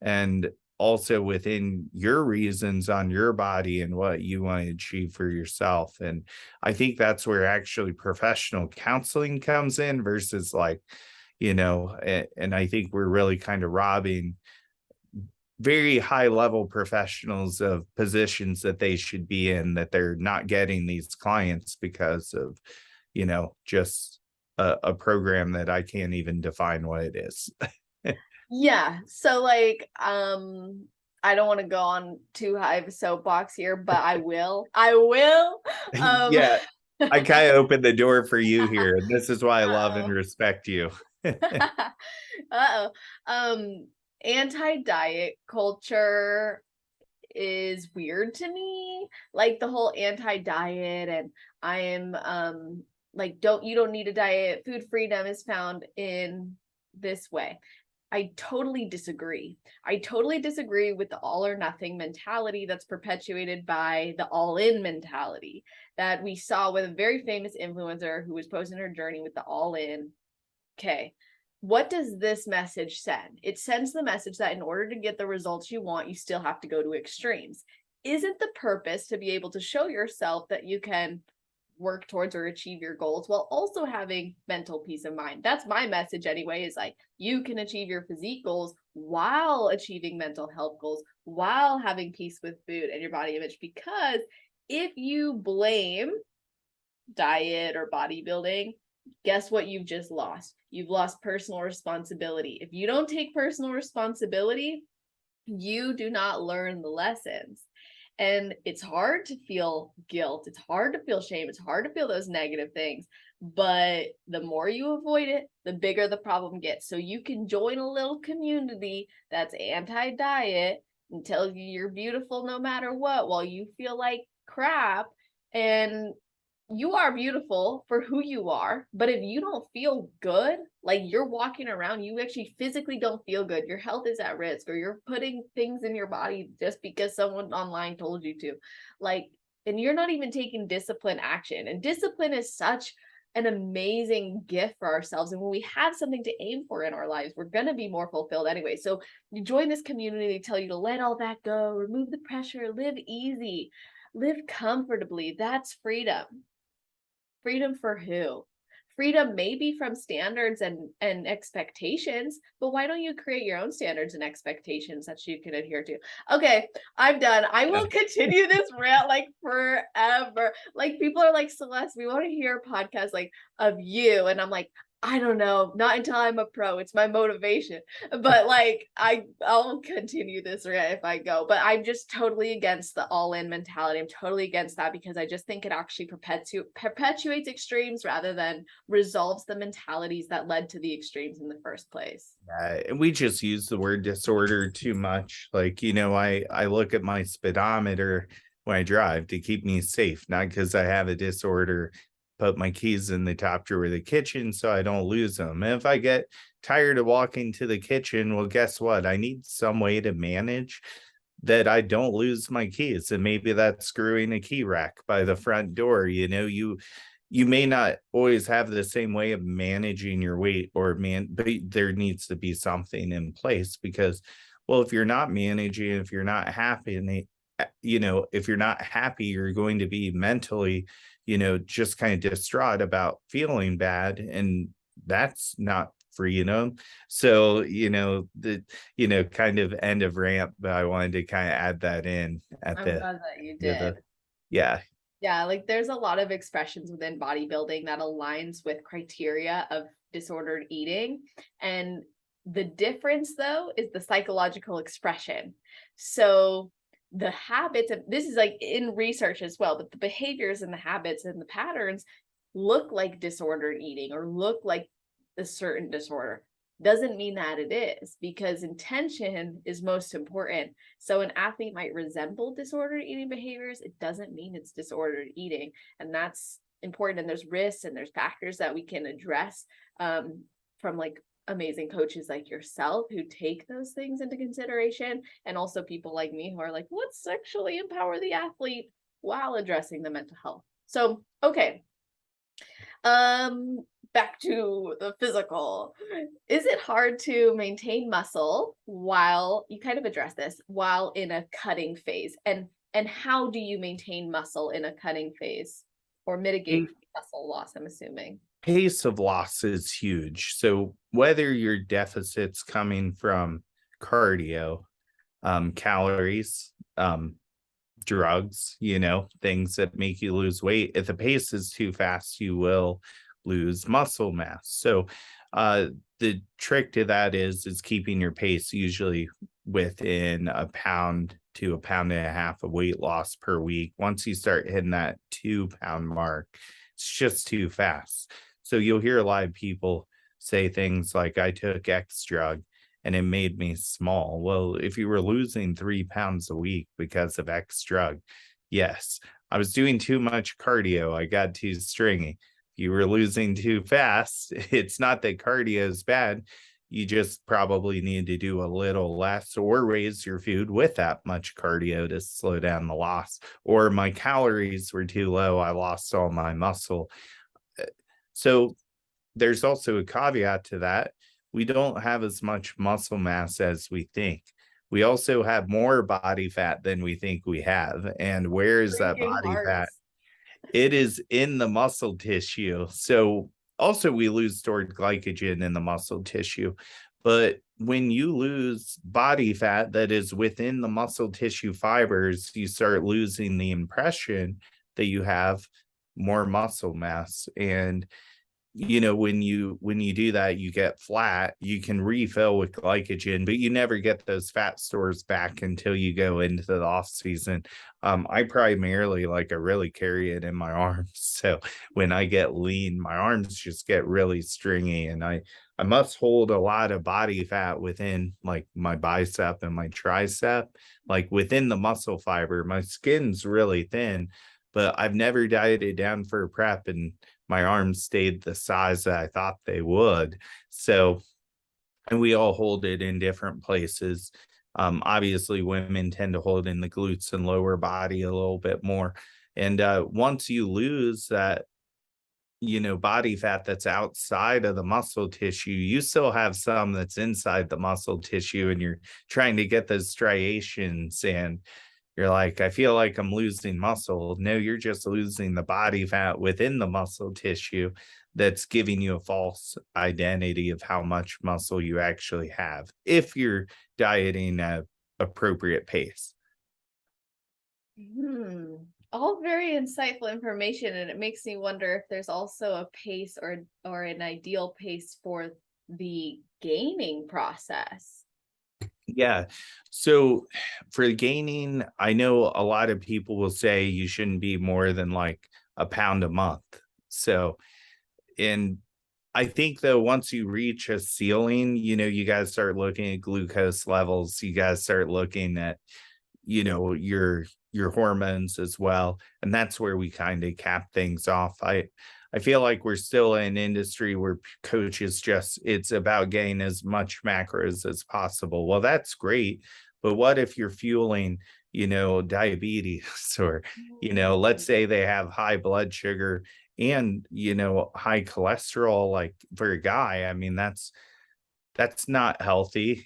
and also within your reasons on your body and what you want to achieve for yourself. And I think that's where actually professional counseling comes in versus like, and I think we're really kind of robbing very high level professionals of positions that they should be in, that they're not getting these clients because of, just a program that I can't even define what it is. Yeah. So like, I don't want to go on too high of a soapbox here, but I will. I will. Um Yeah, I kind of opened the door for you here. And this is why I love and uh-oh. respect you. Uh-oh. Anti-diet culture is weird to me. Like the whole anti-diet and I am like don't need a diet. Food freedom is found in this way. I totally disagree. I totally disagree with the all or nothing mentality that's perpetuated by the all in mentality that we saw with a very famous influencer who was posting her journey with the all in. Okay. What does this message send? It sends the message that in order to get the results you want, you still have to go to extremes. Isn't the purpose to be able to show yourself that you can work towards or achieve your goals while also having mental peace of mind? That's my message anyway, is like you can achieve your physique goals while achieving mental health goals, while having peace with food and your body image. Because if you blame diet or bodybuilding, guess what you've just lost? You've lost personal responsibility. If you don't take personal responsibility, you do not learn the lessons. And it's hard to feel guilt. It's hard to feel shame. It's hard to feel those negative things. But the more you avoid it, the bigger the problem gets. So you can join a little community that's anti-diet and tell you you're beautiful no matter what while you feel like crap. And you are beautiful for who you are, but if you don't feel good, like you're walking around, you actually physically don't feel good, your health is at risk, or you're putting things in your body just because someone online told you to, like, and you're not even taking discipline action. And discipline is such an amazing gift for ourselves. And when we have something to aim for in our lives, we're going to be more fulfilled anyway. So you join this community, they tell you to let all that go, remove the pressure, live easy, live comfortably. That's freedom. Freedom for who? Freedom maybe from standards and expectations, but why don't you create your own standards and expectations that you can adhere to? Okay, I'm done. I will continue this rant like forever. Like people are like, Celeste, we want to hear a podcast like of you. And I'm like, I don't know, not until I'm a pro. It's my motivation. But like I'll continue this rant if I go. But I'm just totally against the all-in mentality. I'm totally against that because I just think it actually perpetuates extremes rather than resolves the mentalities that led to the extremes in the first place. And we just use the word disorder too much. Like, I look at my speedometer when I drive to keep me safe, not because I have a disorder. Put my keys in the top drawer of the kitchen so I don't lose them. And if I get tired of walking to the kitchen, well, guess what? I need some way to manage that I don't lose my keys. And maybe that's screwing a key rack by the front door. You may not always have the same way of managing your weight but there needs to be something in place because, well, if you're not managing, if you're not happy, and if you're not happy, you're going to be mentally, just kind of distraught about feeling bad. And that's not freedom. So, kind of end of rant, but I wanted to kind of add that in at I'm the, glad that you yeah, did. yeah. Yeah, like there's a lot of expressions within bodybuilding that aligns with criteria of disordered eating. And the difference though is the psychological expression. So the habits of this is like in research as well, but the behaviors and the habits and the patterns look like disordered eating or look like a certain disorder doesn't mean that it is, because intention is most important. So an athlete might resemble disordered eating behaviors. It doesn't mean it's disordered eating. And that's important. And there's risks and there's factors that we can address from like amazing coaches like yourself who take those things into consideration. And also people like me who are like, let's sexually empower the athlete while addressing the mental health. So, okay. Back to the physical. Is it hard to maintain muscle while you kind of address this while in a cutting phase? And how do you maintain muscle in a cutting phase or mitigate muscle loss, I'm assuming? Pace of loss is huge. So whether your deficit's coming from cardio, calories, drugs, things that make you lose weight, if the pace is too fast, you will lose muscle mass. So the trick to that is keeping your pace usually within a pound to a pound and a half of weight loss per week. Once you start hitting that 2 pound mark, it's just too fast. So you'll hear a lot of people say things like, I took X drug and it made me small. Well, if you were losing 3 pounds a week because of X drug, yes, I was doing too much cardio. I got too stringy. You were losing too fast. It's not that cardio is bad. You just probably need to do a little less or raise your food with that much cardio to slow down the loss. Or my calories were too low. I lost all my muscle. So there's also a caveat to that. We don't have as much muscle mass as we think. We also have more body fat than we think we have. And where is that body fat? It is in the muscle tissue. So also we lose stored glycogen in the muscle tissue. But when you lose body fat that is within the muscle tissue fibers, you start losing the impression that you have more muscle mass. And when you do that, you get flat. You can refill with glycogen, but you never get those fat stores back until you go into the off season. I primarily really carry it in my arms. So when I get lean, my arms just get really stringy, and I must hold a lot of body fat within like my bicep and my tricep, like within the muscle fiber. My skin's really thin, but I've never dieted down for a prep, and my arms stayed the size that I thought they would. So, and we all hold it in different places. Obviously, women tend to hold in the glutes and lower body a little bit more. And once you lose that, body fat that's outside of the muscle tissue, you still have some that's inside the muscle tissue, and you're trying to get those striations. And you're like, I feel like I'm losing muscle. No, you're just losing the body fat within the muscle tissue that's giving you a false identity of how much muscle you actually have if you're dieting at appropriate pace. Hmm. All very insightful information, and it makes me wonder if there's also a pace or an ideal pace for the gaining process. Yeah. So for gaining, I know a lot of people will say you shouldn't be more than like a pound a month. So, and I think though, once you reach a ceiling, you guys start looking at glucose levels. You guys start looking at, your hormones as well. And that's where we kind of cap things off. I feel like we're still in an industry where coaches just, it's about getting as much macros as possible. Well, that's great. But what if you're fueling, diabetes or, let's say they have high blood sugar and, high cholesterol, like for a guy, I mean, that's not healthy,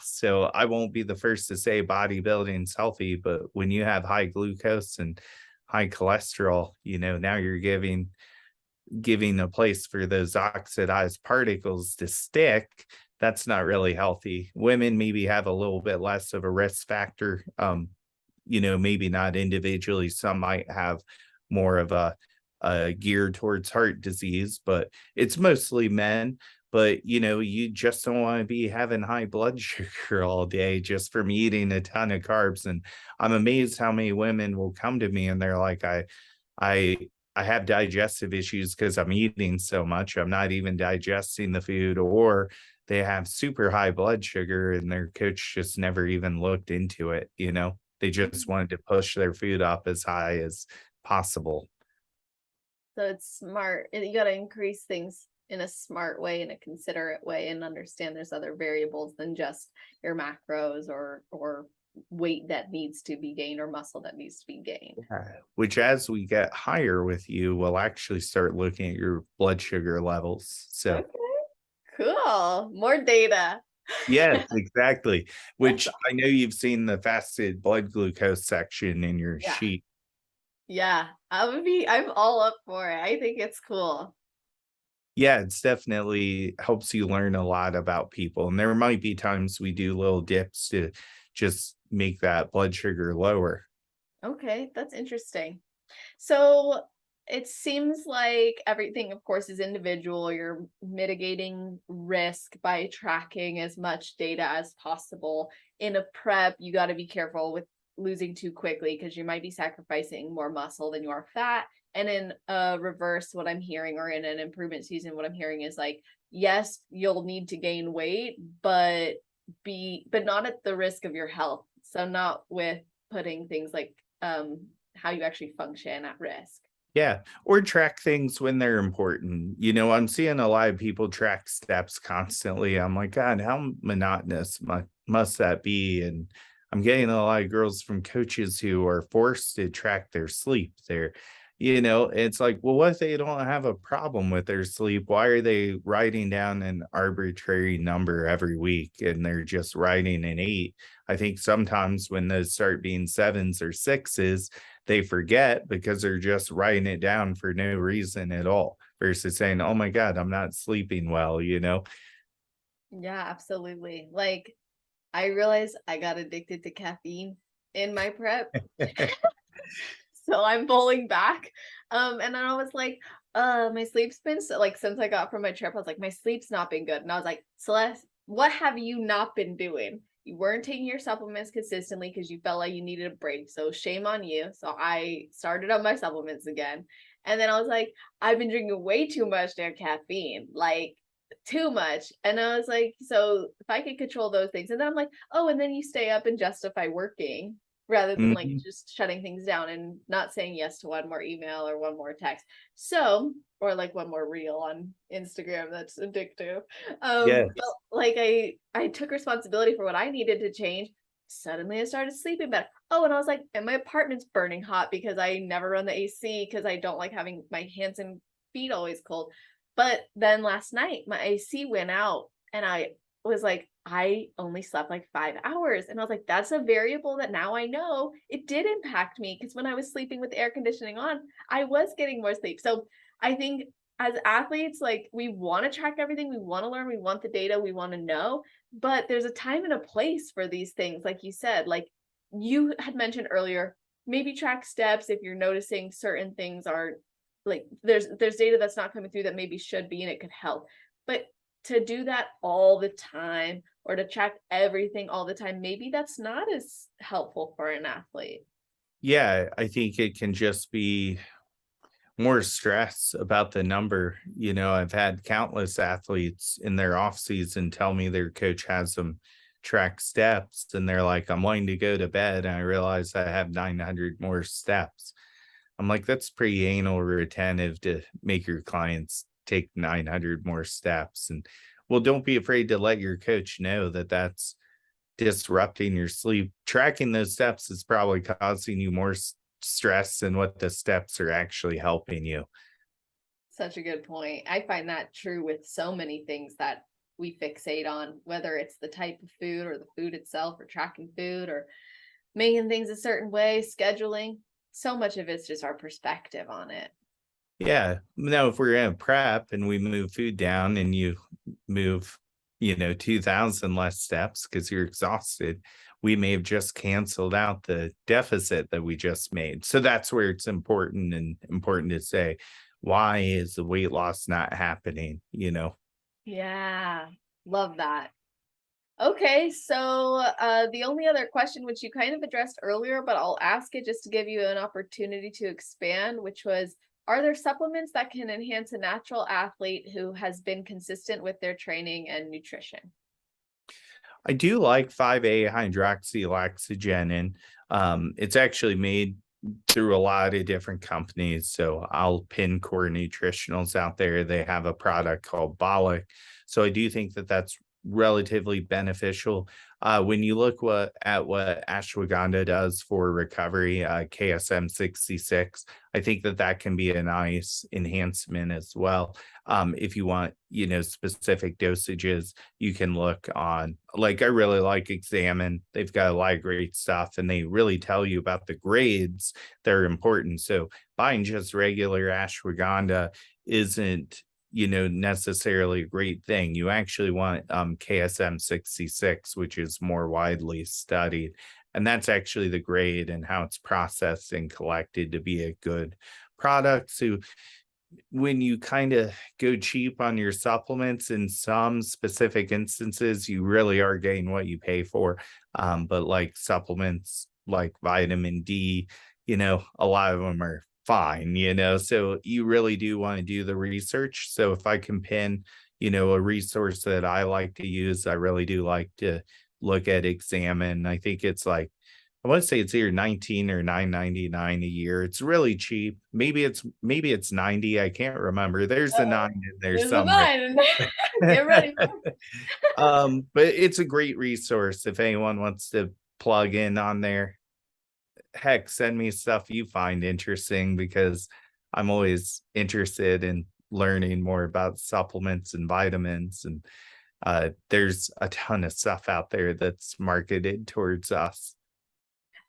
So I won't be the first to say bodybuilding's healthy, but when you have high glucose and high cholesterol, now you're giving a place for those oxidized particles to stick. That's not really healthy. Women maybe have a little bit less of a risk factor. Maybe not individually. Some might have more of a gear towards heart disease, but it's mostly men. But you just don't want to be having high blood sugar all day just from eating a ton of carbs. And I'm amazed how many women will come to me and they're like, I I have digestive issues because I'm eating so much. I'm not even digesting the food, or they have super high blood sugar and their coach just never even looked into it. They just wanted to push their food up as high as possible. So it's smart. You got to increase things in a smart way, in a considerate way, and understand there's other variables than just your macros or weight that needs to be gained or muscle that needs to be gained. Which, as we get higher with you, we'll actually start looking at your blood sugar levels. So, Okay, cool. More data. yes, exactly. Which I know you've seen the fasted blood glucose section in your Yeah. sheet. Yeah. I'm all up for it. I think it's cool. Yeah, it's definitely helps you learn a lot about people. And there might be times we do little dips to just make that blood sugar lower. Okay, that's interesting. So it seems like everything, of course, is individual. You're mitigating risk by tracking as much data as possible. In a prep, you got to be careful with losing too quickly because you might be sacrificing more muscle than you are fat. And in reverse, what I'm hearing, or in an improvement season, what I'm hearing is like, yes, you'll need to gain weight, but not at the risk of your health. So not with putting things like how you actually function at risk. Yeah, or track things when they're important. I'm seeing a lot of people track steps constantly. I'm like, God, how monotonous must that be? And I'm getting a lot of girls from coaches who are forced to track their sleep. It's like, well, what if they don't have a problem with their sleep? Why are they writing down an arbitrary number every week and they're just writing an 8? I think sometimes when those start being 7s or 6s, they forget because they're just writing it down for no reason at all versus saying, oh my God, I'm not sleeping well. Yeah, absolutely. Like, I realized I got addicted to caffeine in my prep. So I'm pulling back. And then I was like, my sleep's been so, like, since I got from my trip, I was like, my sleep's not been good. And I was like, Celeste, what have you not been doing? You weren't taking your supplements consistently because you felt like you needed a break. So shame on you. So I started on my supplements again. And then I was like, I've been drinking way too much damn caffeine, like too much. And I was like, so if I could control those things. And then I'm like, oh, and then you stay up and justify working. rather than like Mhm. just shutting things down and not saying yes to one more email or one more text. So, or like one more reel on Instagram that's addictive. But Yes. like I took responsibility for what I needed to change. Suddenly I started sleeping better. Oh, and I was like, and my apartment's burning hot because I never run the AC because I don't like having my hands and feet always cold. But then last night my AC went out and I was like, I only slept like 5 hours. And I was like, that's a variable that now I know it did impact me because when I was sleeping with the air conditioning on, I was getting more sleep. So I think as athletes, like we want to track everything, we want to learn, we want the data, we want to know, but there's a time and a place for these things. Like you said, like you had mentioned earlier, maybe track steps if you're noticing certain things are like there's data that's not coming through that maybe should be and it could help. But to do that all the time or to track everything all the time, maybe that's not as helpful for an athlete. Yeah, I think it can just be more stress about the number. I've had countless athletes in their off season tell me their coach has them track steps and they're like, I'm wanting to go to bed. And I realize I have 900 more steps. I'm like, that's pretty anal retentive to make your clients take 900 more steps. And well, don't be afraid to let your coach know that that's disrupting your sleep. Tracking those steps is probably causing you more stress than what the steps are actually helping you. Such a good point. I find that true with so many things that we fixate on, whether it's the type of food or the food itself or tracking food or making things a certain way, scheduling. So much of it's just our perspective on it. Yeah. Now, if we're in a prep and we move food down and you move, 2,000 less steps because you're exhausted, we may have just canceled out the deficit that we just made. So that's where it's important to say, why is the weight loss not happening? Yeah, love that. Okay, so the only other question, which you kind of addressed earlier, but I'll ask it just to give you an opportunity to expand, which was, are there supplements that can enhance a natural athlete who has been consistent with their training and nutrition? I do like 5A hydroxylaxygenin. It's actually made through a lot of different companies. So I'll pin Core Nutritionals out there. They have a product called Bollock. So I do think that that's relatively beneficial. When you look at what ashwagandha does for recovery, KSM 66, I think that that can be a nice enhancement as well. If you want, specific dosages, you can look on, like, I really like Examine. They've got a lot of great stuff and they really tell you about the grades that are important. So buying just regular ashwagandha isn't, necessarily a great thing. You actually want KSM 66, which is more widely studied. And that's actually the grade and how it's processed and collected to be a good product. So when you kind of go cheap on your supplements in some specific instances, you really are getting what you pay for. But like supplements like vitamin D, a lot of them are fine, so you really do want to do the research. So if I can pin, a resource that I like to use, I really do like to look at Examine. I think it's like, I want to say it's either 19 or 9.99 a year. It's really cheap. Maybe it's 90. I can't remember. There's a Oh, nine in there there's a somewhere. nine. Get ready. But it's a great resource if anyone wants to plug in on there. Heck, send me stuff you find interesting because I'm always interested in learning more about supplements and vitamins. And there's a ton of stuff out there that's marketed towards us.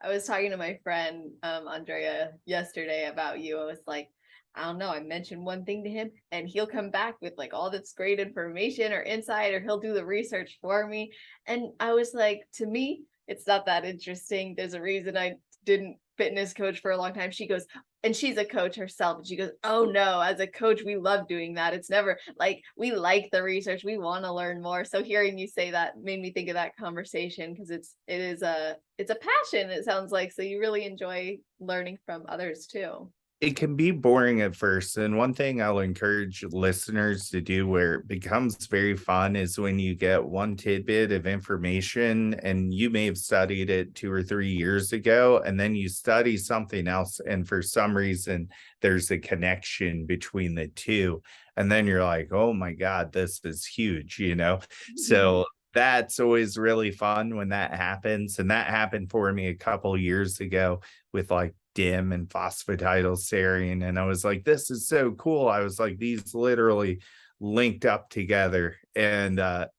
I was talking to my friend Andrea yesterday about you. I was like, I don't know, I mentioned one thing to him and he'll come back with like all this great information or insight, or he'll do the research for me. And I was like, to me, it's not that interesting. There's a reason I didn't fitness coach for a long time. She goes, and she's a coach herself, and she goes, oh no, as a coach we love doing that. It's never like, we like the research, we want to learn more. So hearing you say that made me think of that conversation, because it's a passion, it sounds like. So you really enjoy learning from others too. It can be boring at first, and one thing I'll encourage listeners to do where it becomes very fun is when you get one tidbit of information and you may have studied it 2 or 3 years ago, and then you study something else, and for some reason, there's a connection between the 2, and then you're like, "Oh my god, this is huge," you know? So, that's always really fun when that happens, and that happened for me a couple years ago with, like, dim and phosphatidylserine, and I was like, "This is so cool." I was like, "These literally linked up together," and, I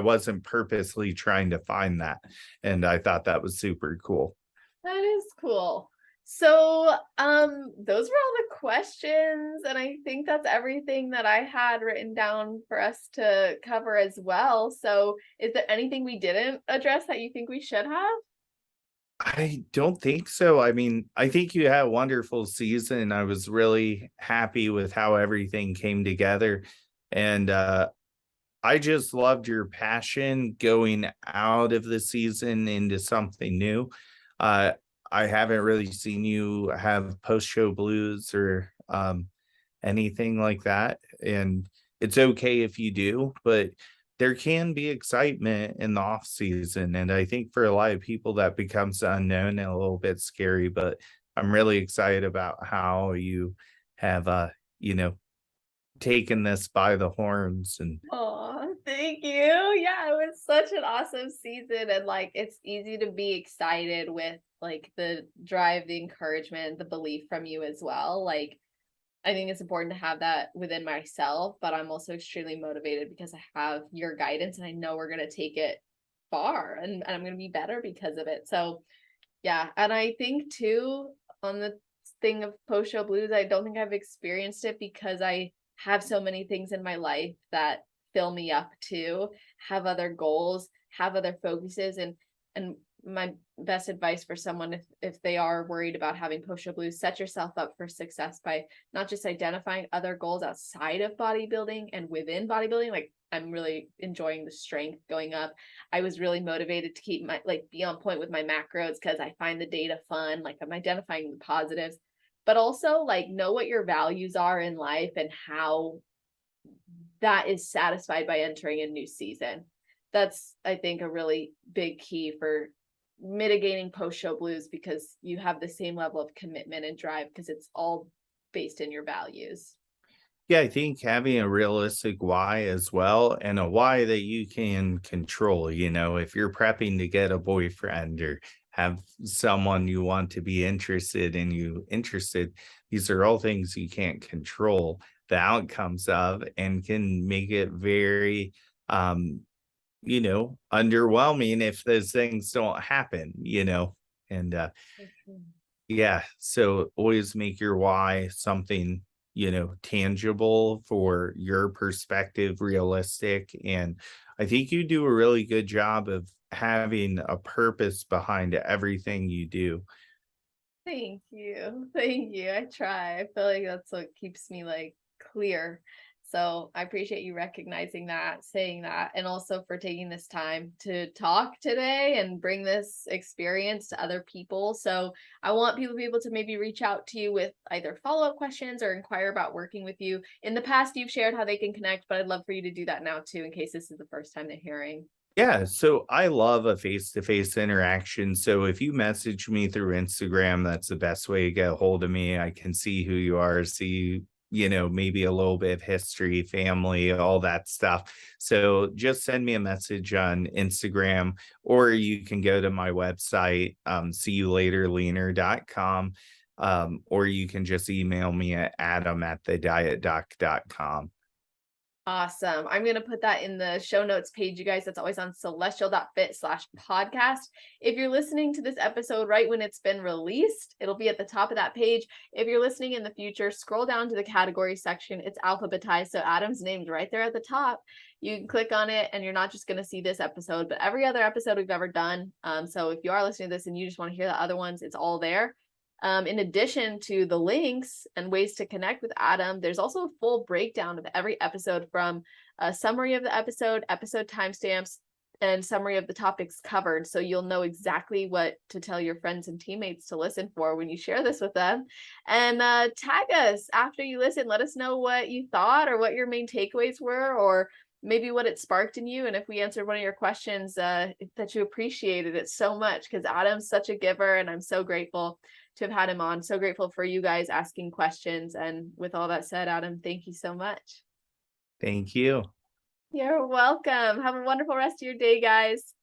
wasn't purposely trying to find that, and I thought that was super cool. That is cool. So, those were all the questions, and I think that's everything that I had written down for us to cover as well. So, is there anything we didn't address that you think we should have? I don't think so. I mean, I think you had a wonderful season. I was really happy with how everything came together, and, I just loved your passion going out of the season into something new. Uh, I haven't really seen you have post-show blues or, anything like that, and it's okay if you do, but there can be excitement in the off season, and I think for a lot of people that becomes the unknown and a little bit scary, but I'm really excited about how you have, you know, taken this by the horns and Oh, thank you. Yeah, it was such an awesome season, and like it's easy to be excited with like the drive, the encouragement, the belief from you as well. Like I think it's important to have that within myself, but I'm also extremely motivated because I have your guidance and I know we're going to take it far and I'm going to be better because of it. So, yeah. And I think too, on the thing of post show blues, I don't think I've experienced it because I have so many things in my life that fill me up too, have other goals, have other focuses, and my best advice for someone if they are worried about having post show blues, set yourself up for success by not just identifying other goals outside of bodybuilding and within bodybuilding. Like I'm really enjoying the strength going up. I was really motivated to keep my like be on point with my macros because I find the data fun. Like I'm identifying the positives, but also like know what your values are in life and how that is satisfied by entering a new season. That's I think a really big key for mitigating post show blues because you have the same level of commitment and drive because it's all based in your values. yeah, I think having a realistic why as well, and a why that you can control, if you're prepping to get a boyfriend or have someone you want to be interested, these are all things you can't control the outcomes of and can make it very underwhelming if those things don't happen. And yeah, so always make your why something, tangible for your perspective, realistic. And I think you do a really good job of having a purpose behind everything you do. Thank you. Thank you. I try. I feel like that's what keeps me like clear. So I appreciate you recognizing that, saying that, and also for taking this time to talk today and bring this experience to other people. So I want people to be able to maybe reach out to you with either follow-up questions or inquire about working with you. In the past, you've shared how they can connect, but I'd love for you to do that now too, in case this is the first time they're hearing. Yeah, so I love a face-to-face interaction. So if you message me through Instagram, that's the best way to get a hold of me. I can see who you are, see, maybe a little bit of history, family, all that stuff. So just send me a message on Instagram, or you can go to my website, seeyoulaterleaner.com, or you can just email me at adam@thedietdoc.com. Awesome. I'm going to put that in the show notes page, you guys. That's always on celestial.fit/podcast. If you're listening to this episode right when it's been released, it'll be at the top of that page. If you're listening in the future, scroll down to the category section. It's alphabetized, so Adam's name's right there at the top. You can click on it, and you're not just going to see this episode, but every other episode we've ever done. So if you are listening to this and you just want to hear the other ones, it's all there. In addition to the links and ways to connect with Adam, there's also a full breakdown of every episode from a summary of the episode timestamps, and summary of the topics covered. So you'll know exactly what to tell your friends and teammates to listen for when you share this with them. And tag us after you listen. Let us know what you thought or what your main takeaways were, or maybe what it sparked in you. And if we answered one of your questions, that you appreciated it so much, because Adam's such a giver and I'm so grateful to have had him on. So grateful for you guys asking questions. And with all that said, Adam, thank you so much. Thank you. You're welcome. Have a wonderful rest of your day, guys.